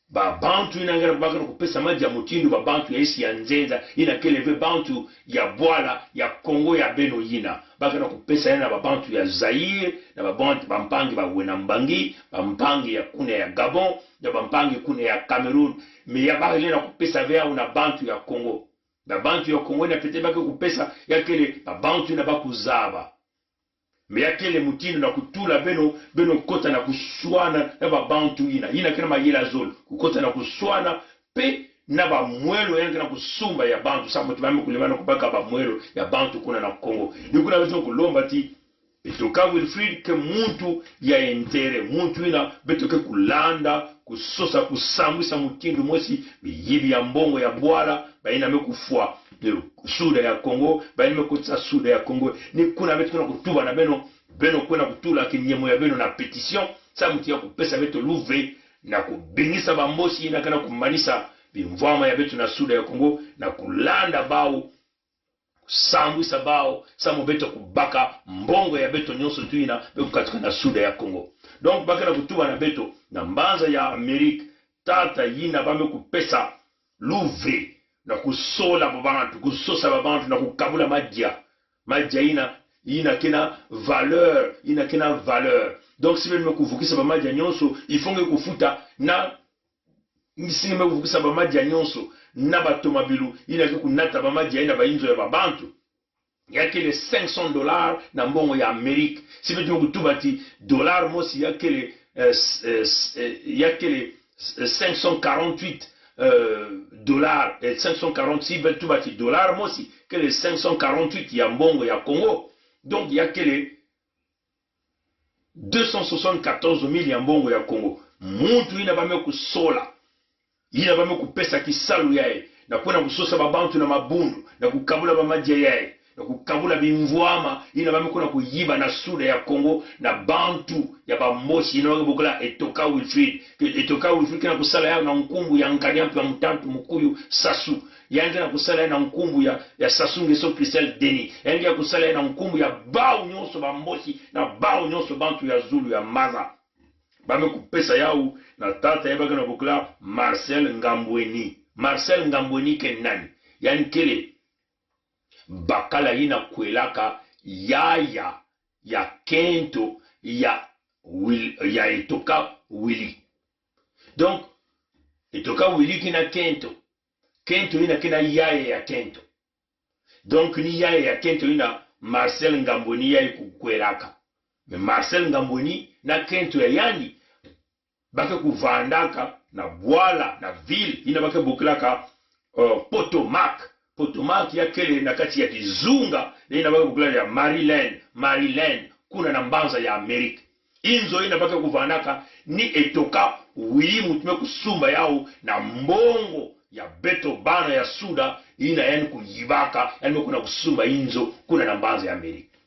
ba bantu inangana baka na kupesa madia mutindu ba bantu ya isi ya nzenza ina keleve bantu ya Bwala ya Kongo ya Beno yina baka na kupesa yana ba bantu ya Zaire na ba bantu ba mpangi ba Wenambangi ba mpangi ya kune ya Gabon na ba mpangi kune ya Cameroon me ya baka na kupesa vya una bantu ya Kongo na bantu ya Kongo na pete baka kupesa ya kele ba bantu na bakuzaba me ya kele mutindu na kutula beno kota na kuswana na ba bantu ina kena mayela zolo kukota na kuswana pe na ba mwelo yange na kusumba ya bantu sa mutu bame kulemana kubaka ba mwelo ya bantu kuna na Kongo nikuna beto kulomba ti etoka Wilfried ke muntu ya entere muntu ina beto ke kulanda kusosa kusambwisa mutindu mwesi biyibi ya mbongo ya Bwala baina mekufua suda ya Kongo baina mekutsa suda ya Kongo ni kuna beto kuna kutuba na beno kuna kutula kinyemo ya beno na petition sa mutu ya kupesa beto luve na kubingisa bambosi ina kana kumanisa bimvama ya betu na suda ya Kongo na kulanda bao kusambwisa bao samu beto kubaka mbongo ya beto nyonso tuina beku katika na suda ya Kongo donc baka na kutuba na beto na mbanza ya Amerika tata yina bame kupesa louvre na kusola babantu kusosa babantu na kukabula madia ina kena valeur donc si beme kuvukisa ba madia nyonso ifonge kufuta na nisi me kuvukisa ba madia nyonso na batomabilu ina ke kunata ba madia ina ba inzo ya babantu yake le $500 na mbongo ya Amerika si betu kutubati dollar mosi yake le 548 dollars et 546 betu bati dollar mosi que le 548 ya mbongo ya Congo donc yake le 274,000 ya mbongo ya Congo muntu ina bame kusola ina bame kupesa kisalu yae na kuna kusosa babantu na mabundu na kukabula bamadia yae na kukabula bimvwama ina bame kuna kuyiba na suda ya Kongo na bantu ya bamoshi ina bukula etoka Wilfried kana kusala ya na nkumbu ya nkanyampu ya mtantu mkuyu Sasu yange na kusala ya na nkumbu ya Sasu Ngeso Christel Deni yange ya kusala ya na nkumbu ya bao nyonso bamoshi na bao nyonso bantu ya Zulu ya Maza bame kupesa yao na tata yabaka na bukula Marcel Ngambweni ke nani yani kele bakala yina kwelaka ya Kento ya etoka Willy donc etoka Willy kina Kento ina kina ya Kento donc ni ya Kento ina Marcel Ngambweni ya kukwelaka mais Marcel Ngambweni na Kento ya yani bake kuvandaka na Bwala na ville ina bake buklaka Potomac ya kele na kati ya Kizunga na ina bake buklaka ya Maryland kuna na mbanza ya Amerika inzo ina bake kuvandaka ni etoka Willy mutume kusumba yao na mbongo ya beto bana ya suda ina yani kuyibaka yani kuna kusumba inzo kuna na mbanza ya Amerika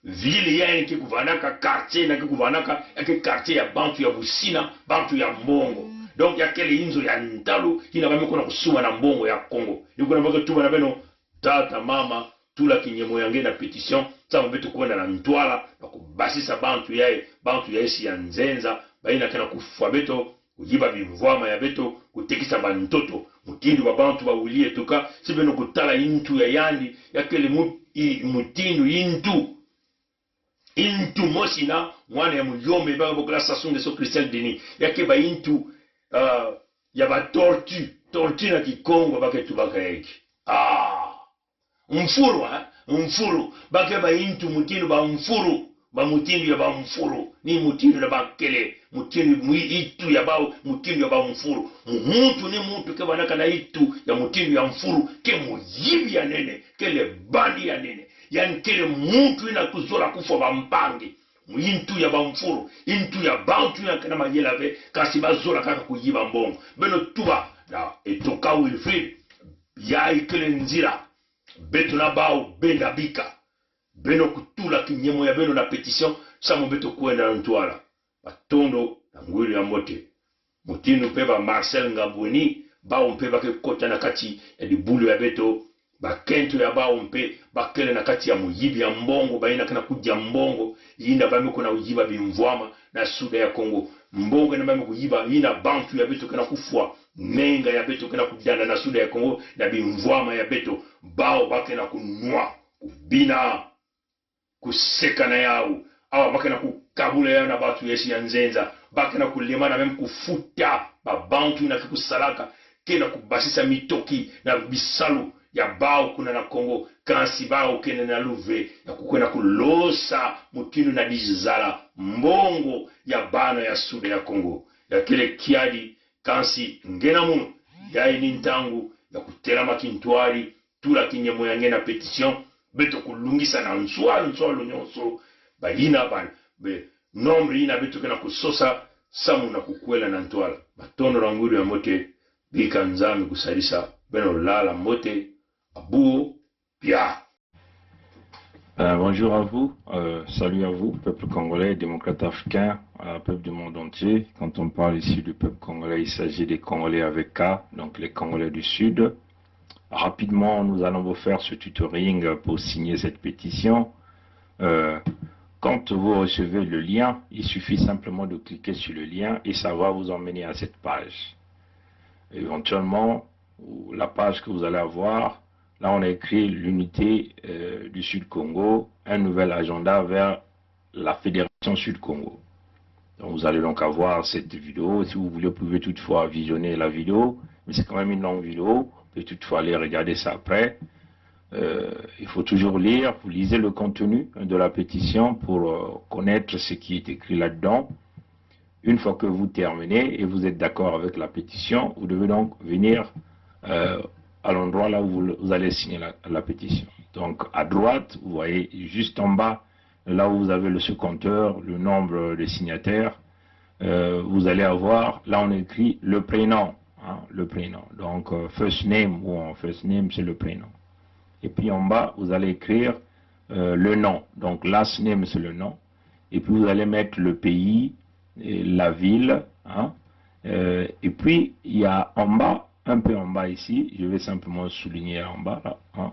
ville yani ki kuvanaka quartier na ki kuvanaka yake quartier ya bantu ya Busina bantu ya mbongo donc yakele inzo ya Ntalu ina bame kuna kusuma na mbongo ya Kongo nikuna baka tuba na beno tata mama tula kinyemo yange na petition sa mbeto kwenda na Ntwala na kubasisa bantu ya isi ya Nzenza baina kana kufa beto kujiba bimvwama ya beto kutekisa bantoto mutindu wa bantu ba ulie toka sibeno kutala intu ya yandi yakele mutindu intu mosina mwana ya muyombe baka bokala Sasu Ngeso Christel Deni yake ba intu ya ba tortu na Kikongo baka tubaka yake mfuru baka ba intu mutindu ba mfuru ba mutindu ya ba mfuru ni mutindu na bakele mutindu itu ya ba mutindu ya ba mfuru muntu ni muntu ke banaka na itu ya mutindu ya mfuru ke muyibi ya nene kele bandi ya nene yani kele muntu ina kuzola kufa bampange intu ya bamfuru intu ya bantu ya kana mayela ve kasi bazola kaka kuyiba mbongo beno tuba na etoka Wilfried ya ikele nzira beto na bao benda bika beno kutula kinyemo ya beno na petition samo beto kwenda na Ntwala batondo na ngwili ya mote mutinu peba Marcel Ngambweni bao mpeba ke kota na kati ya dibulu ya beto bakento ya bao mpe bakele na kati ya muyibi ya mbongo baina kana kujya mbongo yinda bame kuna uyiba bimvwama na suda ya Kongo mbongo na bame kuyiba yina bantu ya beto kana kufwa nenga ya beto kana kujanda na suda ya Kongo na bimvwama ya beto bao bakena kunwa kubina kuseka na yao awa bakena kukabula ya na batu yesi ya nzenza bakena kulemana meme kufuta babantu na kusalaka kena kubasisa mitoki na bisalu ya bao kuna na Kongo kansi bao kene na luve ya kukwena kulosa mutinu na dijizala mbongo ya bana ya suda ya Kongo ya kile kiadi kansi ngena munu ya inintangu ya kutela makintwari tula kinyemo ya ngena petition beto kulungisa na nswalo nyonso bayina ban be nombre ina beto kena kusosa samu na kukwela na ntwala batondo ranguru ya mote bika nzami kusalisa beno lala mote abuo pia. Bonjour à vous, salut à vous, peuple congolais, démocrate africain, peuple du monde entier. Quand on parle ici du peuple congolais, il s'agit des Congolais avec K, donc les Congolais du Sud. Rapidement, nous allons vous faire ce tutoring pour signer cette pétition. Quand vous recevez le lien, il suffit simplement de cliquer sur le lien et ça va vous emmener à cette page. Éventuellement, la page que vous allez avoir, là on a écrit l'unité du Sud-Congo, un nouvel agenda vers la Fédération Sud-Congo. Donc vous allez donc avoir cette vidéo. Si vous voulez, vous pouvez toutefois visionner la vidéo, mais c'est quand même une longue vidéo. Vous pouvez toutefois aller regarder ça après. Il faut toujours lire, vous lisez le contenu de la pétition pour connaître ce qui est écrit là-dedans. Une fois que vous terminez et vous êtes d'accord avec la pétition, vous devez donc venir à l'endroit là où vous allez signer la pétition. Donc à droite, vous voyez juste en bas, là où vous avez ce compteur, le nombre de signataires, vous allez avoir, là on écrit le prénom, hein, le prénom. Donc first name ou en first name, c'est le prénom. Et puis en bas, vous allez écrire le nom. Donc last name, c'est le nom. Et puis vous allez mettre le pays, et la ville. Hein. Et puis il y a en bas, un peu en bas ici, je vais simplement souligner en bas là. Hein.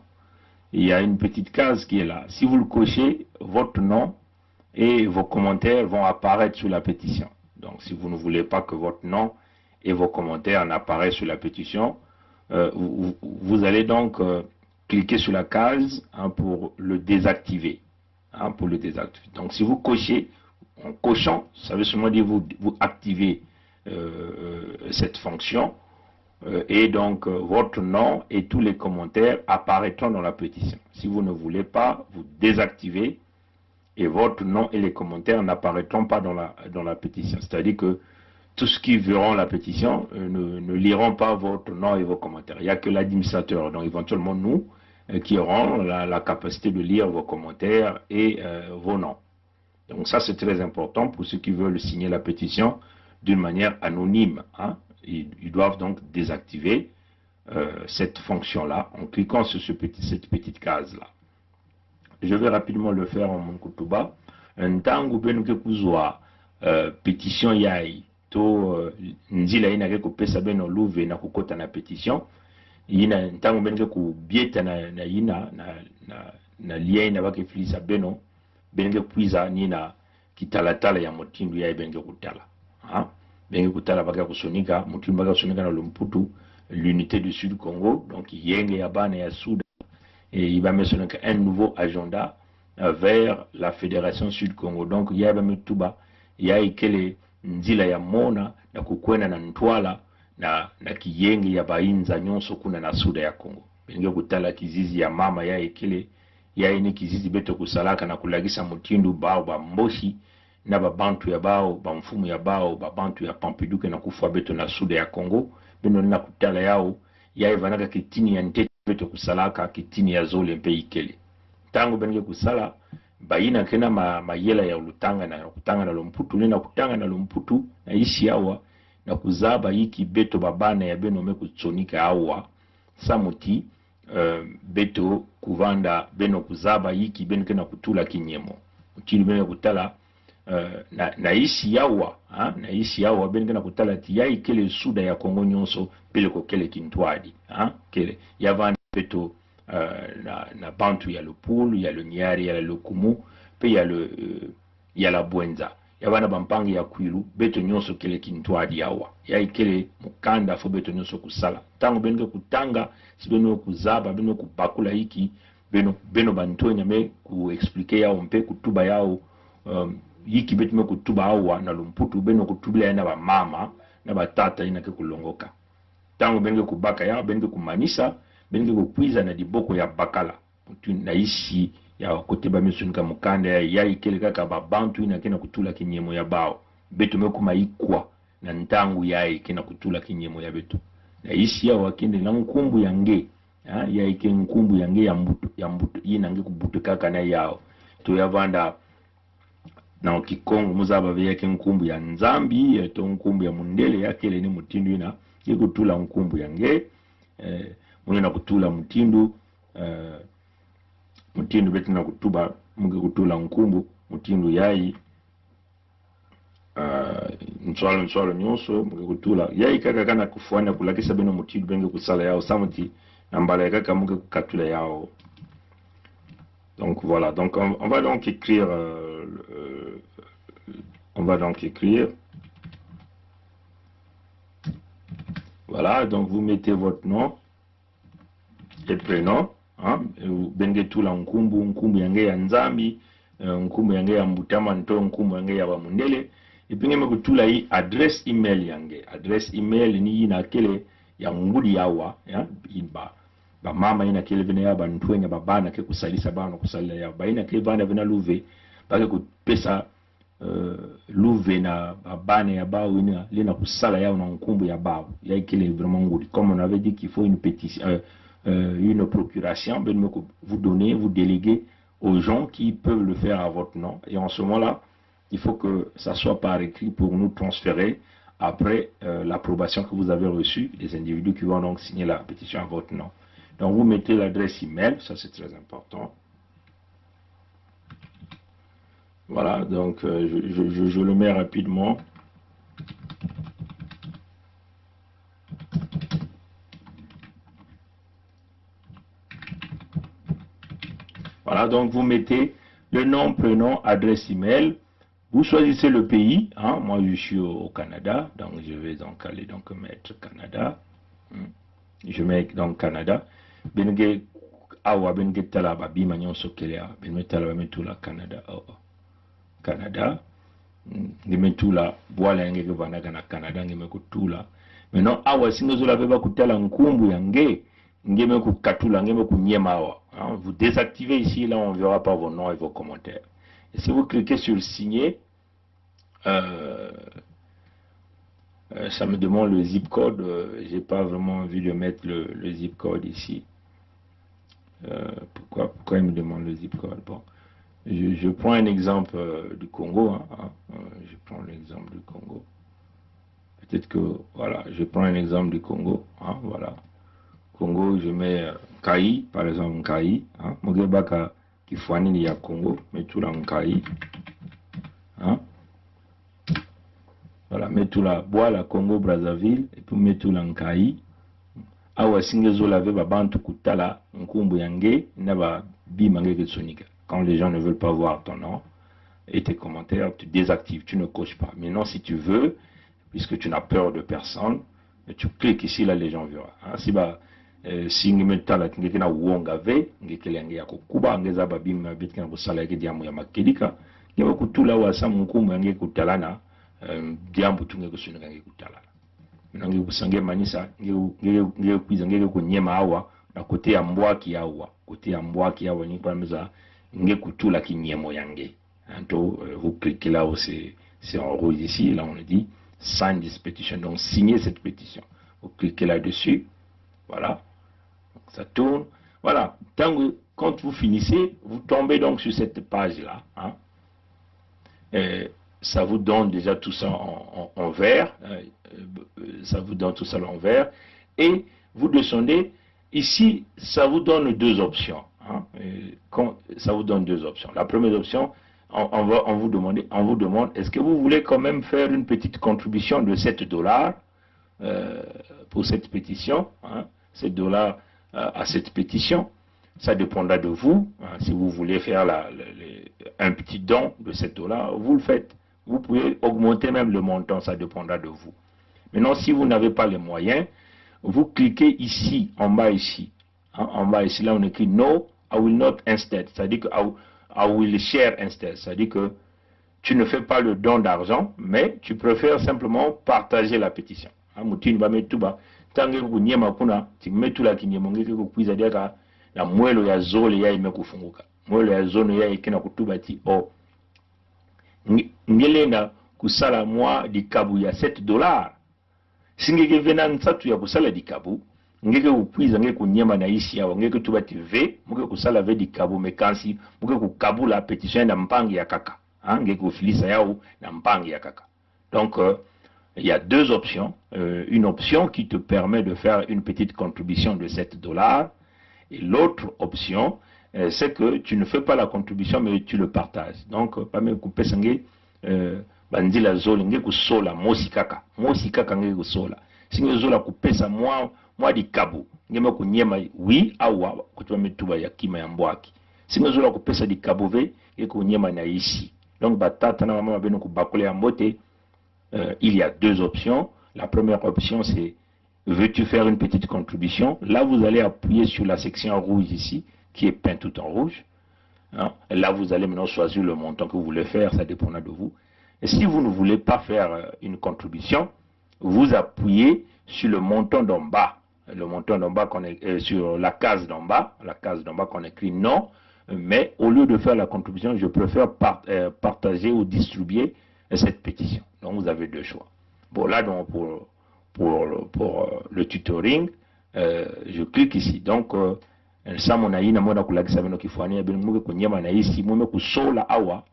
Il y a une petite case qui est là. Si vous le cochez, votre nom et vos commentaires vont apparaître sur la pétition. Donc si vous ne voulez pas que votre nom et vos commentaires n'apparaissent sur la pétition, vous allez donc cliquer sur la case hein, pour le désactiver. Hein, pour le désactiver. Donc si vous cochez, en cochant, ça veut seulement dire vous activez cette fonction et donc votre nom et tous les commentaires apparaîtront dans la pétition. Si vous ne voulez pas, vous désactivez et votre nom et les commentaires n'apparaîtront pas dans la pétition. C'est-à-dire que tous ceux qui verront la pétition ne liront pas votre nom et vos commentaires. Il n'y a que l'administrateur, donc éventuellement nous, qui auront la capacité de lire vos commentaires et vos noms. Donc ça c'est très important pour ceux qui veulent signer la pétition d'une manière anonyme. Hein. Ils doivent donc désactiver cette fonction-là en cliquant sur cette petite case-là. Je vais rapidement le faire en Monkutuba. Un temps où bien que kuzwa pétition yai to nzila ina ke kopesa beno luve na kukota na pétition ina ntango ben ke ku bieta na ina na lien na bake filisa beno ben ke kuiza nina kitalatala ya motindu ya ben ke kutala ha ben ke kutala baka kusonika motindu baka kusonika na Lumputu l'unité du Sud Congo donc yenge ya bana ya Sud et il va mettre un nouveau agenda vers la Fédération Sud Congo donc il y a ba metuba il y a ikele nzila ya mona na kukwena na ntwala na kiyenge ya bainza nyonso kuna na Suda ya Kongo benge kutala kizizi ya mama ya ekele ya ini kizizi beto kusalaka na kulagisa mutindu bao ba mboshi na babantu ya bao ba mfumu ya bao babantu ya Pampiduke na kufa beto na Suda ya Kongo beno na kutala yao ya ivanaka kitini ya ntete beto kusalaka kitini ya zole mpe ikele tango benge kusala baina kena mayela ya ulutanga na kutanga na Lumputu na kutanga na Lumputu na ishi awa na kuzaba hiki beto babana ya beno me kutsonika awa samuti beto kuvanda beno kuzaba hiki beno kena kutula kinyemo utili beno kutala na ishi awa na ishi awa beno kena kutala ti ya ikele Suda ya Kongo nyonso pele ko kele kintwadi kele yavana beto na Bantu, il y a le Poul, il y a le Nyari, il y a le Kumu, puis il y a la Bwenza. Il y a bana bampangi ya Kwilu, beto nyonso kele kintwadi yawa. Ya ikele mukanda fo beto nyonso kusala. Tango benke kutanga, si beno kuzaba, beno kupakula hiki, beno bantonya me ku explique yao mpe kutuba yao, hiki beto me kutuba awa na lumputu, beno kutubila ya na ba mama, na ba tata ina ke kulongoka. Tango benke kubaka yao, benke kumanisa, benke kukwiza na diboko ya bakala. Na isi ya kote ba misunika mukanda ya ikele kaka ba Bantu ina kena kutula kinyemo ya bao beto me kuma ikwa na ntangu ya ikena kutula kinyemo ya beto na isi ya wakende na nkumbu yange ya ike nkumbu yange ya mbuto ina nge kubutu kaka na yao to ya vanda na Kikongo muzaba ve yake nkumbu ya Nzambi to nkumbu ya Mundele yakele ni mutindu ina kutula nkumbu yange muna kutula mutindu mutindu beti na kutuba muge kutula nkumbu mutindu yayi nswalo nyonso muge kutula yayi kaka kana kufuana kulakisa beno mutindu benge kusala yao samuti na mbala kaka muge kukatula yao. Donc voilà, donc on va donc écrire voilà, donc vous mettez votre nom et prénom. Benge tula nkumbu yange ya Nzambi, nkumbu yange ya Mbutama nto nkumbu yange ya Bamundele, ipinge mekutula hii address email yange. Address email ni ina kele ya ngudi yawa, ba mama ina kele vina ya bantuenya babana ke kusalisa bana kusalila ya ba ina kele bana vina luve bake kupesa luve na babane ya bao ina lina kusala yao na nkumbu ya bao ya kele vraiment ngudi. Comme on avait dit qu'il faut une pétition une procuration, vous donnez, vous déléguez aux gens qui peuvent le faire à votre nom. Et en ce moment-là, il faut que ça soit par écrit pour nous transférer après l'approbation que vous avez reçue des individus qui vont donc signer la pétition à votre nom. Donc vous mettez l'adresse email, ça c'est très important. Voilà, donc je le mets rapidement. Voilà, donc vous mettez le nom, prénom, adresse email. Vous choisissez le pays. Moi, je suis au Canada, donc je vais donc aller donc mettre Canada. Je mets donc Canada. Benge awa benge tala babi manyon sokelea. Benge tala metula Canada. Canada. Ngeme tula boala ngeke vanaga na Canada ngeme kutula. Maintenant awa singozo la beba kutala nkumbu yange. Vous désactivez ici, là on ne verra pas vos noms et vos commentaires. Et si vous cliquez sur le signer, ça me demande le zip code. J'ai pas vraiment envie de mettre le zip code ici. Pourquoi il me demande le zip code? Bon, je prends un exemple du Congo. Je prends l'exemple du Congo. Peut-être que voilà, je prends un exemple du Congo. Voilà. Congo, je mets Kai, par exemple Kai. Mogebaka Kifwani ya Congo, mets tout là Kai. Voilà, mets tout là Boala Congo Brazzaville et puis mets tout là Kai. Awa singezo lave babantu kutala nkumbu yange naba bimange ketsonika. Quand les gens ne veulent pas voir ton nom et tes commentaires, tu désactives, tu ne coches pas. Maintenant, si tu veux, puisque tu n'as peur de personne, tu cliques ici, là les gens verront. Si bah si ngimetala ngekena uonga ve ngekele yange yako kuba ngeza babima bitkana busala yake diamu ya makelika ngeba kutula wasa munkumu yange kutalana diambu tunge kusunika yange kutalana nange kusange manisa ngeke kwiza ngeke kunyema awa na kote ya mbwaki awa ni kwa meza ngeke kutula kinyemo yange. Anto vous cliquez là où c'est en rouge ici, là on dit sign this petition, donc signez cette pétition. Vous cliquez là-dessus, voilà. Ça tourne, voilà. Quand vous finissez, vous tombez donc sur cette page-là. Ça vous donne déjà tout ça en vert. Ça vous donne tout ça en vert. Et vous descendez. Ici, ça vous donne deux options. Ça vous donne deux options. La première option, on vous demande, est-ce que vous voulez quand même faire une petite contribution de $7 pour cette pétition, $7 à cette pétition. ça dépendra de vous. Hein, si vous voulez faire un petit don de $7, vous le faites. Vous pouvez augmenter même le montant, ça dépendra de vous. Maintenant, si vous n'avez pas les moyens, vous cliquez ici, en bas ici. Hein, en bas ici, là on écrit No, I will not instead. C'est-à-dire que I will share instead. C'est-à-dire que tu ne fais pas le don d'argent, mais tu préfères simplement partager la pétition. Moutine ba mettu ba tange kunyema kuna timetu la kinyemo ngeke kuiza deka na mwelo ya zole ya imekufunguka. Mwelo ya zone ya ikena kutuba ti o ngelena kusala mwa dikabu ya $7. Singeke vena nsatu ya kusala dikabu ngeke kuiza ngeke kunyema na isi ya ngeke tuba ti ve muke kusala ve dikabu mekansi muke kukabula pétition na mpangi ya kaka. Ngeke kufilisa yao na mpangi ya kaka. Donc il y a deux options. Une option qui te permet de faire une petite contribution de $7. Et l'autre option, c'est que tu ne fais pas la contribution, mais tu le partages. Donc, pas même couper sangue, bandila zole, nge kusola, mosikaka nge kusola. Singe zola couper sa moi di kabu, nge me kunyema, oui, awa, kutuwa metuba ya kima ya mbwaki. Singe zola couper sa di kabu ve, nge kunyema na ici. Donc, batata na mama beno kubakole ya mbote. Il y a deux options. La première option, c'est veux-tu faire une petite contribution? Là, vous allez appuyer sur la section rouge ici, qui est peinte tout en rouge. Hein? Là, vous allez maintenant choisir le montant que vous voulez faire, ça dépendra de vous. Et si vous ne voulez pas faire une contribution, vous appuyez sur le montant d'en bas. Le montant d'en bas, sur la case d'en bas qu'on écrit non. Mais au lieu de faire la contribution, je préfère partager ou distribuer cette pétition. Donc vous avez deux choix. Bon, là donc pour le tutoring, je clique ici. Donc ça mon aïna mona kulagisa beno kifwania beno muke kunyema na isi mume kusola awa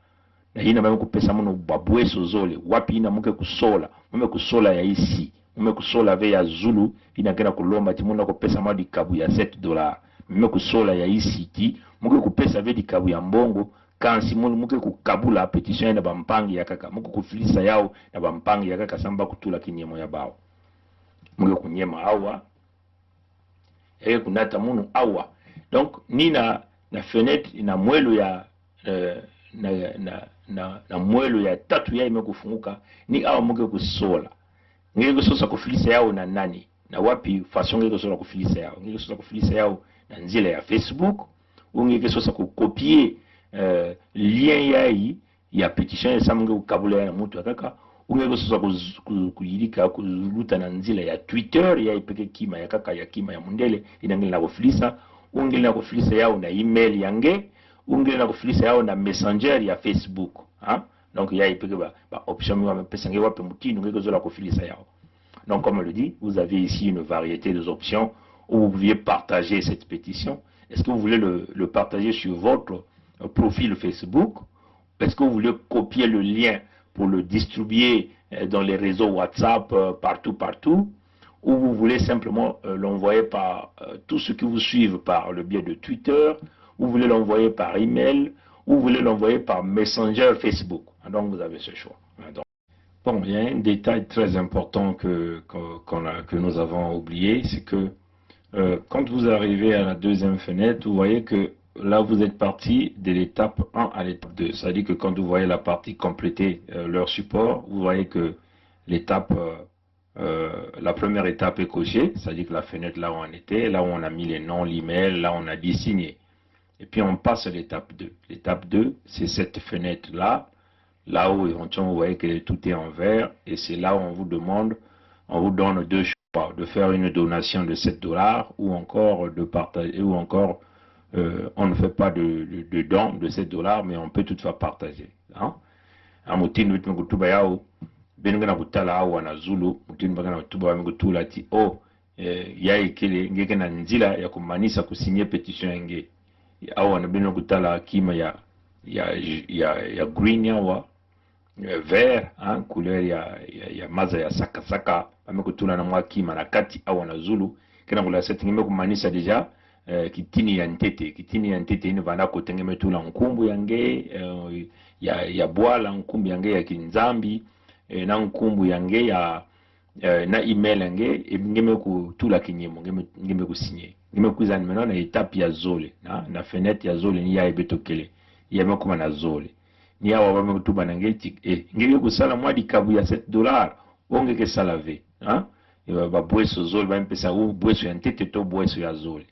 na ina mume kupesa mono babweso zole wapi ina muke kusola mume kusola ya isi mume kusola ve ya Zulu ina kena kulomba timuna kupesa madi kabu ya $7 mume kusola ya isi ti muke kupesa ve di kabu ya mbongo kansi muke kukabula petition na bampangi ya kaka muke kufilisa yao na bampangi ya kaka samba kutula kinyemo ya bao muke kunyema awa kunata munu awa. Donc ni na fenêtre na mwelo ya na mwelo ya tatu ya imekufunguka ni awa muke kusola ngeke kusosa kufilisa yao na nani na wapi façon ngeke kusola kufilisa yao ngeke kusosa kufilisa yao na nzila ya Facebook ou ngeke kusosa kukopier lien yai ya petition ya samunge kukabula ya mutu akaka ungeke kusosa kuyilika kuluta na nzila ya Twitter ya ipeke kima ya kaka ya kima ya mundele inangeli na kufilisa ungeli na kufilisa yao na email yange ungeli na kufilisa yao na messenger ya Facebook donc ya ipeke ba option mi wamepesa nge wape mutini ungeke zola kufilisa yao. Donc comme on le dit, vous avez ici une variété d'options où vous pouviez partager cette pétition. Est-ce que vous voulez le partager sur votre profil Facebook? Est-ce que vous voulez copier le lien pour le distribuer dans les réseaux WhatsApp partout, ou vous voulez simplement l'envoyer par tous ceux qui vous suivent par le biais de Twitter, ou vous voulez l'envoyer par email, ou vous voulez l'envoyer par Messenger Facebook. Donc vous avez ce choix. Donc, bon, il y a un détail très important que nous avons oublié, c'est que quand vous arrivez à la deuxième fenêtre, vous voyez que là, vous êtes parti de l'étape 1 à l'étape 2. C'est-à-dire que quand vous voyez la partie compléter leur support, vous voyez que l'étape, la première étape est cochée. C'est-à-dire que la fenêtre là où on était, là où on a mis les noms, l'email, là où on a dit signer. Et puis on passe à l'étape 2. L'étape 2, c'est cette fenêtre-là, là où éventuellement vous voyez que tout est en vert. Et c'est là où on vous demande, on vous donne deux choix, de faire une donation de $7 ou encore de partager, ou encore on ne fait pas de don de $7, mais on peut toutefois partager. Amutini wetu mkutuba yao, benugana kutala au wana Zulu, mutini bagana kutuba wa mkutula ti ya ikele ngeke na nzila ya kumanisa kusinye petition yenge. Au wana benugana kutala kima ya green yawa, vert, couleur ya maza ya saka, amekutula na mwa kima na kati au wana Zulu, kena kula seti ngeme kumanisa deja, kitini ya ntete ino vanda kotenge metula nkumbu yange ya bwala nkumbu yange ya kinzambi na nkumbu yange na email nge et ngeme ku tula kinyemo ngeme ku signer ngeme ku zan maintenant na étape ya zole na fenêtre ya zole ni ya ebetokele ya mekuma na zole ni ya wa me tuba na ngeti ngeme ku sala mwa dikabu ya $7 onge ke sala ve ba bweso zole ba mpesa u bweso ya ntete to bweso ya zole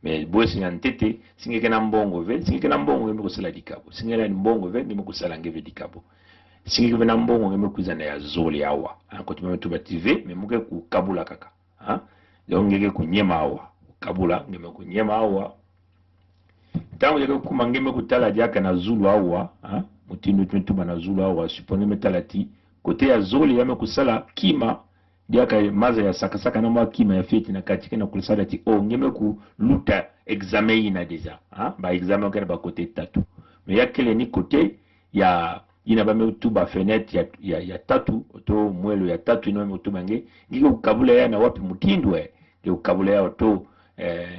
mais bweso ya ntete singeke na mbongo ve singeke na mbongo ngeme ku sala dikabu singela ni mbongo ve ngeme ku sala ngeve dikabu singi vena mbongo ngeme kuzana ya zoli awa ko tumeme tuba TV me muke ku kabula kaka donc ngeke kunyema awa kabula ngeme kunyema awa tango yeke kuma ngeme kutala diaka na zulu awa mutindo tuba na zulu awa supone metalati kote ya zoli yame kusala kima diaka maza ya sakasaka na mwa kima ya feti na katika na kulisala ti ngeme ku luta examen ina deja ba examen kana ba kote tatu me yakele ni kote ya ina ba metuba fenêtre ya tatu to mwelo ya tatu ino metuba ngiko kukabula ya na wapi mutindwe ke kukabula ya to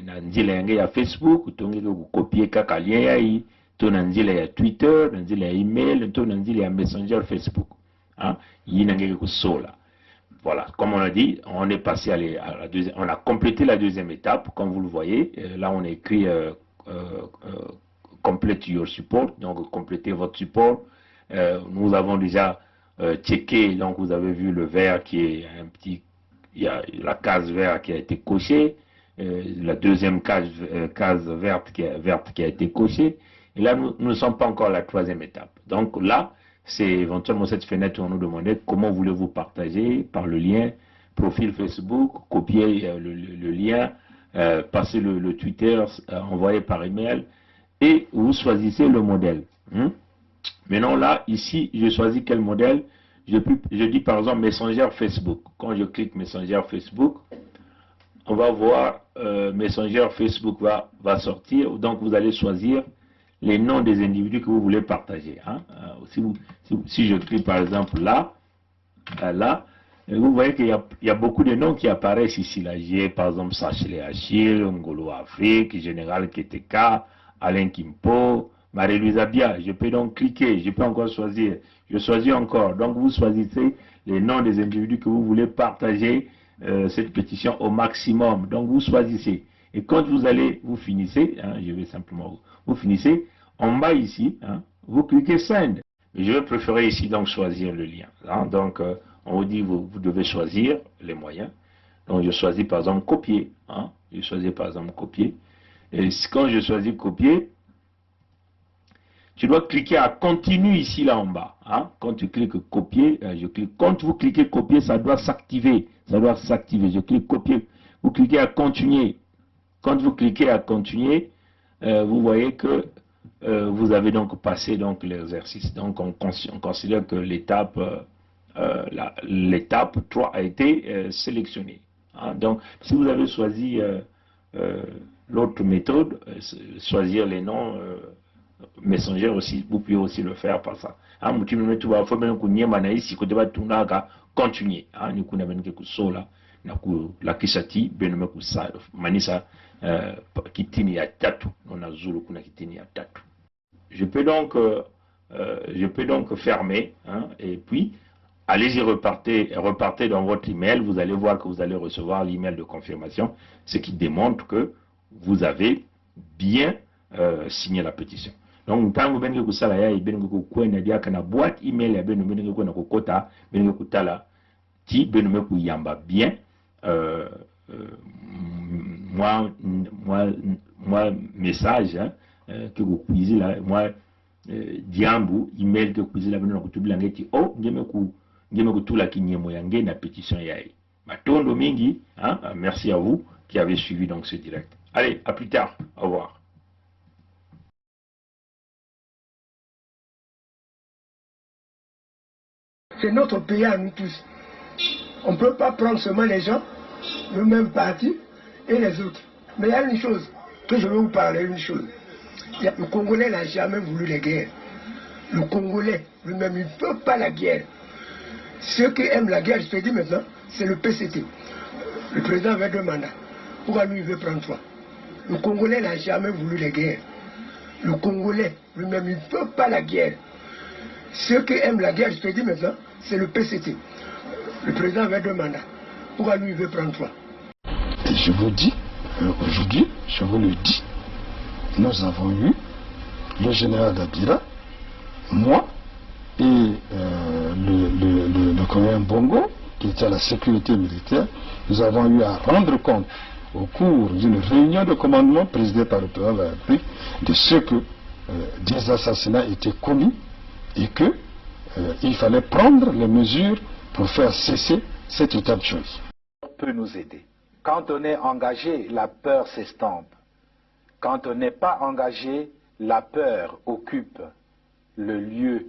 na nzila yange ya Facebook to ngiko kukopier kaka lien ya hii to na nzila ya Twitter na nzila ya email to na nzila ya Messenger Facebook yina ngiko kusola. Voilà, comme on a dit, on est passé à la deuxième, on a complété la deuxième étape, comme vous le voyez. Là, on a écrit complete your support, donc complétez votre support. Nous avons déjà checké, donc vous avez vu le vert qui est un petit, il y a la case verte qui a été cochée, la deuxième case verte qui a été cochée, et là nous ne sommes pas encore à la troisième étape. Donc là, c'est éventuellement cette fenêtre où on nous demandait comment voulez-vous partager par le lien, profil Facebook, copier le lien, passer le Twitter, envoyer par email, et vous choisissez le modèle. Maintenant là, ici, je choisis quel modèle. Je dis par exemple Messenger Facebook. Quand je clique Messenger Facebook, on va voir Messenger Facebook va sortir. Donc vous allez choisir les noms des individus que vous voulez partager. Si je clique par exemple là, vous voyez qu'il y a beaucoup de noms qui apparaissent ici. Là, j'ai par exemple Sachele Achille, Ngolo Afrique, Général Keteka, Alain Kimpo, Marie-Louise Abia. Je peux donc cliquer, je peux encore choisir. Je choisis encore. Donc vous choisissez les noms des individus que vous voulez partager cette pétition au maximum. Donc vous choisissez. Et quand vous finissez, je vais simplement, vous finissez, en bas ici, vous cliquez Send. Je vais préférer ici donc choisir le lien. Donc on vous dit, vous devez choisir les moyens. Donc je choisis par exemple copier. Je choisis par exemple copier. Et quand je choisis copier, tu dois cliquer à continue ici là en bas. Quand tu cliques copier, je clique. Quand vous cliquez copier, ça doit s'activer. Ça doit s'activer. Je clique copier. Vous cliquez à continuer. Quand vous cliquez à continuer, vous voyez que vous avez donc passé donc l'exercice. Donc on considère que l'étape 3 a été sélectionnée. Donc si vous avez choisi l'autre méthode, choisir les noms Messenger aussi, vous pouvez aussi le faire par ça. Continuer. La kisati benome kusa manisa kitini ya tatu na zulu kuna kitini ya tatu. Je peux donc fermer et puis allez-y, repartez dans votre email. Vous allez voir que vous allez recevoir l'email de confirmation, ce qui démontre que vous avez bien signé la pétition. Donc tant que benga kusala ya benga kukwenda dia kana boîte email ya benga kwenda kokota benga kutala ti benga kuyamba bien moi message que vous cuisez là moi diambu email que cuisez là benga kutubila ngeti ngeme kutula kinyemo yange na pétition yae matondo mingi merci à vous qui avez suivi donc ce direct. Allez, à plus tard, au revoir. C'est notre pays à nous tous. On ne peut pas prendre seulement les gens, le même parti et les autres. Mais il y a une chose que je veux vous parler, une chose. Le Congolais n'a jamais voulu la guerre. Le Congolais lui-même, il ne peut pas la guerre. Ceux qui aiment la guerre, je te dis maintenant, c'est le PCT. Le président avait 2 mandats. Pourquoi lui, il veut prendre 3? Le Congolais n'a jamais voulu la guerre. Le Congolais lui-même, il ne peut pas la guerre. Ceux qui aiment la guerre, je te dis maintenant, c'est le PCT. Le président avait 2 mandats. Pourquoi lui, il veut prendre 3? Et je vous dis, aujourd'hui, je vous le dis, nous avons eu le général Dabira, moi et le colonel Bongo, qui était à la sécurité militaire. Nous avons eu à rendre compte au cours d'une réunion de commandement présidée par le président de la République de ce que des assassinats étaient commis et que il fallait prendre les mesures pour faire cesser cet état de choses. Peut nous aider. Quand on est engagé, la peur s'estompe. Quand on n'est pas engagé, la peur occupe le lieu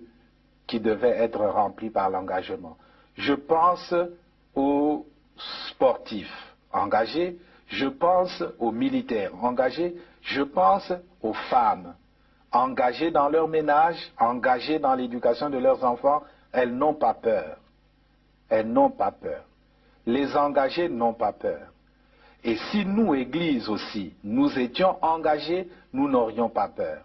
qui devait être rempli par l'engagement. Je pense aux sportifs engagés, je pense aux militaires engagés, je pense aux femmes engagées dans leur ménage, engagées dans l'éducation de leurs enfants. Elles n'ont pas peur. Elles n'ont pas peur. Les engagés n'ont pas peur. Et si nous, Église aussi, nous étions engagés, nous n'aurions pas peur.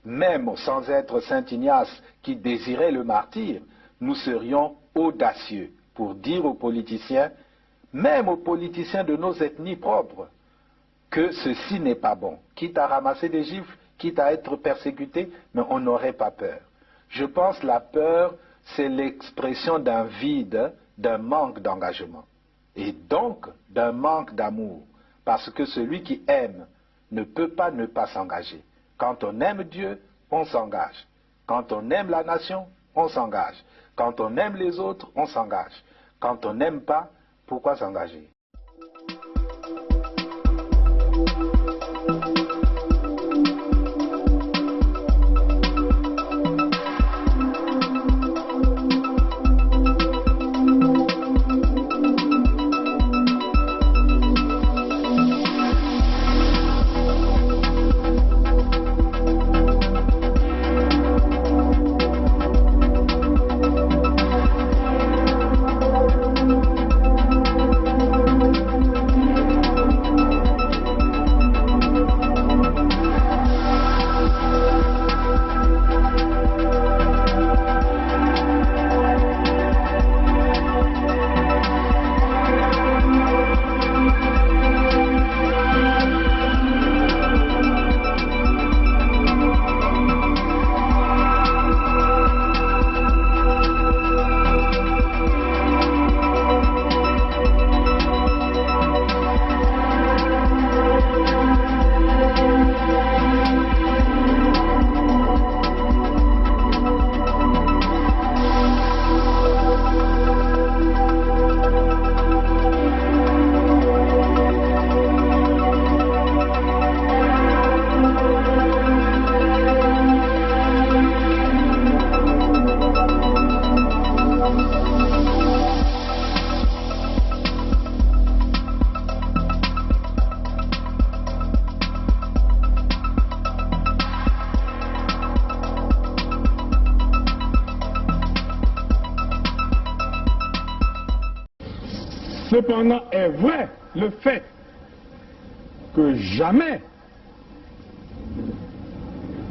Même sans être Saint Ignace qui désirait le martyre, nous serions audacieux pour dire aux politiciens, même aux politiciens de nos ethnies propres, que ceci n'est pas bon. Quitte à ramasser des gifles, quitte à être persécuté, mais on n'aurait pas peur. Je pense que la peur, c'est l'expression d'un vide, d'un manque d'engagement. Et donc d'un manque d'amour. Parce que celui qui aime ne peut pas ne pas s'engager. Quand on aime Dieu, on s'engage. Quand on aime la nation, on s'engage. Quand on aime les autres, on s'engage. Quand on n'aime pas, pourquoi s'engager? Cependant est vrai le fait que jamais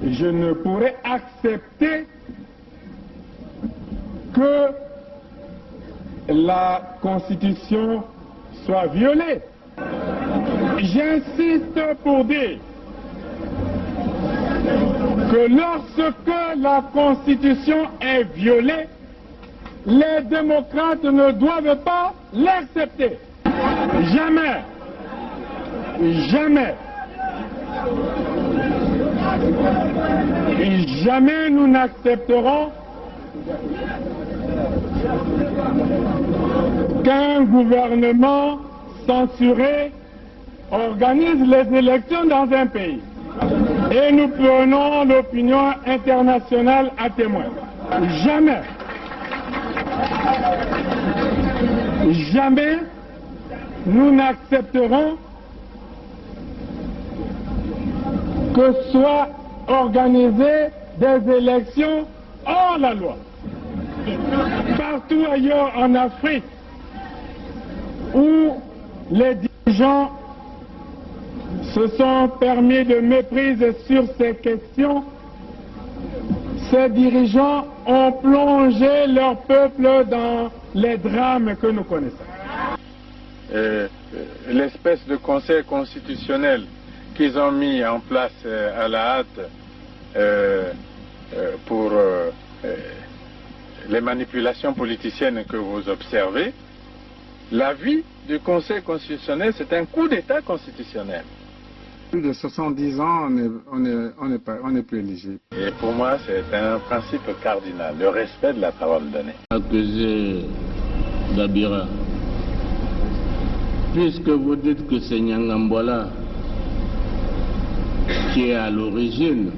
je ne pourrais accepter que la Constitution soit violée. J'insiste pour dire que lorsque la Constitution est violée, les démocrates ne doivent pas l'accepter. Jamais. Jamais. Et jamais nous n'accepterons qu'un gouvernement censuré organise les élections dans un pays. Et nous prenons l'opinion internationale à témoin. Jamais. Jamais nous n'accepterons que soient organisées des élections hors la loi. Partout ailleurs en Afrique où les dirigeants se sont permis de méprise sur ces questions, ces dirigeants ont plongé leur peuple dans les drames que nous connaissons. L'espèce de conseil constitutionnel qu'ils ont mis en place à la hâte pour les manipulations politiciennes que vous observez, l'avis du Conseil constitutionnel, c'est un coup d'État constitutionnel. Plus de 70 ans, on n'est plus éligible. Et pour moi, c'est un principe cardinal, le respect de la parole donnée. Accusé Dabira, puisque vous dites que c'est Nyangambwala qui est à l'origine,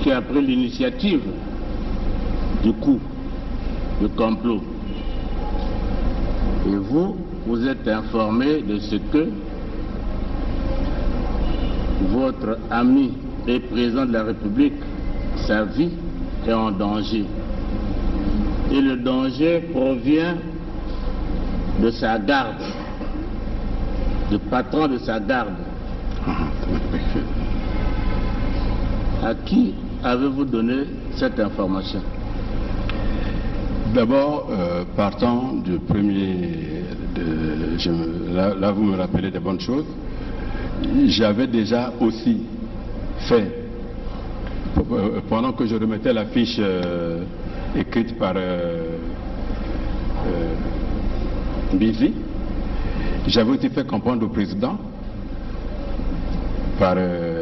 qui a pris l'initiative du coup, du complot, et vous êtes informé de ce que votre ami et président de la République, sa vie est en danger. Et le danger provient de sa garde, du patron de sa garde. À qui avez-vous donné cette information? D'abord, partant du premier, là vous me rappelez des bonnes choses, j'avais déjà aussi fait, pendant que je remettais la fiche écrite par Bizi, j'avais aussi fait comprendre au président, par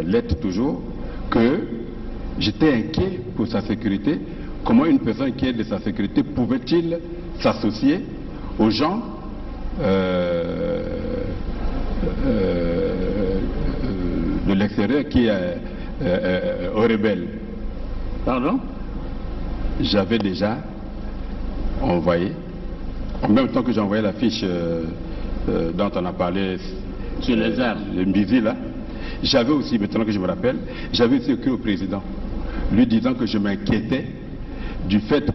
lettre toujours, que j'étais inquiet pour sa sécurité. Comment une personne qui est de sa sécurité pouvait-il s'associer aux gens de l'extérieur qui est aux rebelles? Pardon? J'avais déjà envoyé, en même temps que j'ai envoyé la fiche dont on a parlé sur les armes, le Mbizi là, j'avais aussi, maintenant que je me rappelle, j'avais aussi écrit au président, lui disant que je m'inquiétais du fait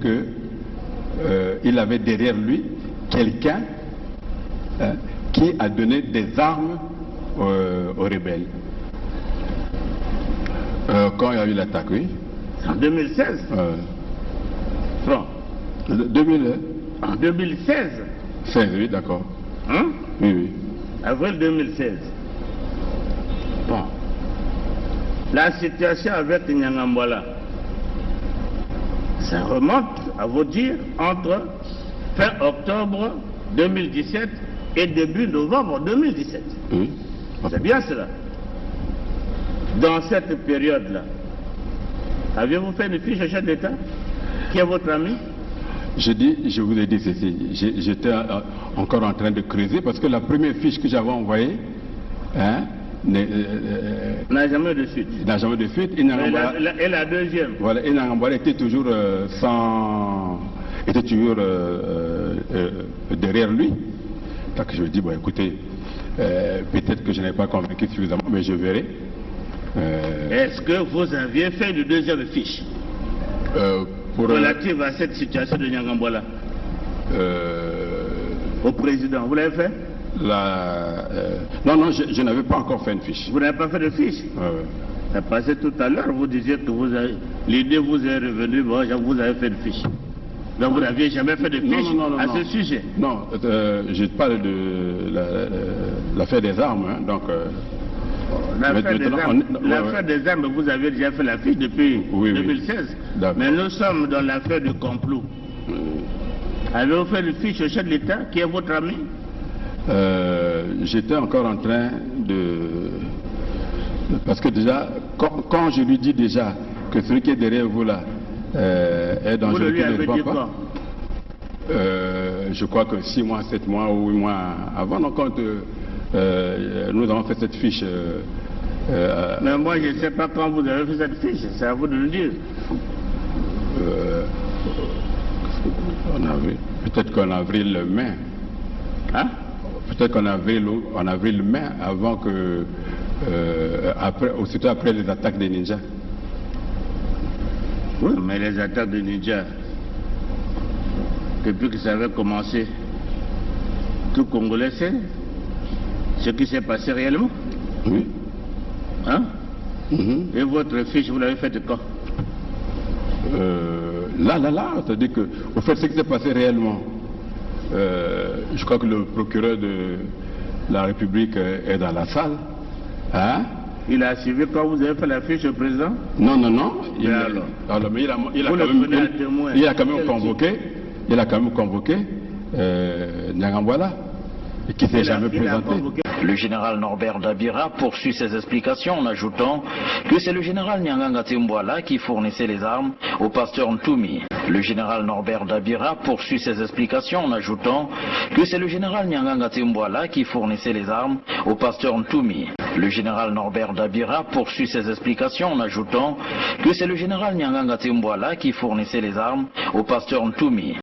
qu'il avait derrière lui quelqu'un qui a donné des armes aux rebelles. Quand il y a eu l'attaque, oui. En 2016 Franck. 2000, en 2016 16, oui, d'accord. Hein? Oui, oui. Avril 2016. Bon. La situation avec Nyangambwala, ça remonte, à vous dire, entre fin octobre 2017 et début novembre 2017. Oui. C'est bien cela. Dans cette période-là, avez-vous fait une fiche au chef d'État qui est votre ami? Je vous ai dit ceci, j'étais encore en train de creuser parce que la première fiche que j'avais envoyée n'a jamais de suite. N'a jamais de suite. Et la deuxième? Voilà, et Nyangambwala était toujours derrière lui. Donc je me dis, bon écoutez, peut-être que je n'ai pas convaincu suffisamment, mais je verrai. Est-ce que vous aviez fait une deuxième fiche relative à cette situation de Nyangambwala au président? Vous l'avez fait? Non, je n'avais pas encore fait une fiche. Vous n'avez pas fait de fiche? Ça passait tout à l'heure, vous disiez que l'idée vous est revenue, bon, vous avez fait une fiche. Donc vous n'aviez jamais fait de fiche à ce sujet? Non, je parle de l'affaire des armes, hein, donc... L'affaire des armes, vous avez déjà fait la fiche depuis 2016. Oui. Mais nous sommes dans l'affaire du complot. Avez-vous fait une fiche au chef de l'État, qui est votre ami? J'étais encore en train de... Parce que déjà, quand je lui dis déjà que celui qui est derrière vous là est dangereux... Vous lui avez dit quoi? Je crois que 6 mois, 7 mois ou 8 mois avant, donc quand nous avons fait cette fiche... mais moi je ne sais pas quand vous avez fait cette fiche, c'est à vous de le dire. Peut-être qu'en avril-mai. Hein? Peut-être qu'en avril-mai, avant que... aussitôt après les attaques des ninjas. Oui, mais les attaques des ninjas, depuis que ça avait commencé, tout Congolais sait ce qui s'est passé réellement. Oui. Hein? Et votre fiche, vous l'avez faite quand? c'est-à-dire que, au fait, ce qui s'est passé réellement, je crois que le procureur de la République est dans la salle. Hein? Il a suivi quand vous avez fait la fiche au président? Non. Il a quand même convoqué Nyangambwala, qui ne s'est jamais présenté. Le général Norbert Dabira poursuit ses explications en ajoutant que c'est le général Nyanganga Timbwala qui fournissait les armes au pasteur Ntoumi. Le général Norbert Dabira poursuit ses explications en ajoutant que c'est le général Nyanganga Timbwala qui fournissait les armes au pasteur Ntoumi. Le général Norbert Dabira poursuit ses explications en ajoutant que c'est le général Nyanganga Timbwala qui fournissait les armes au pasteur Ntoumi.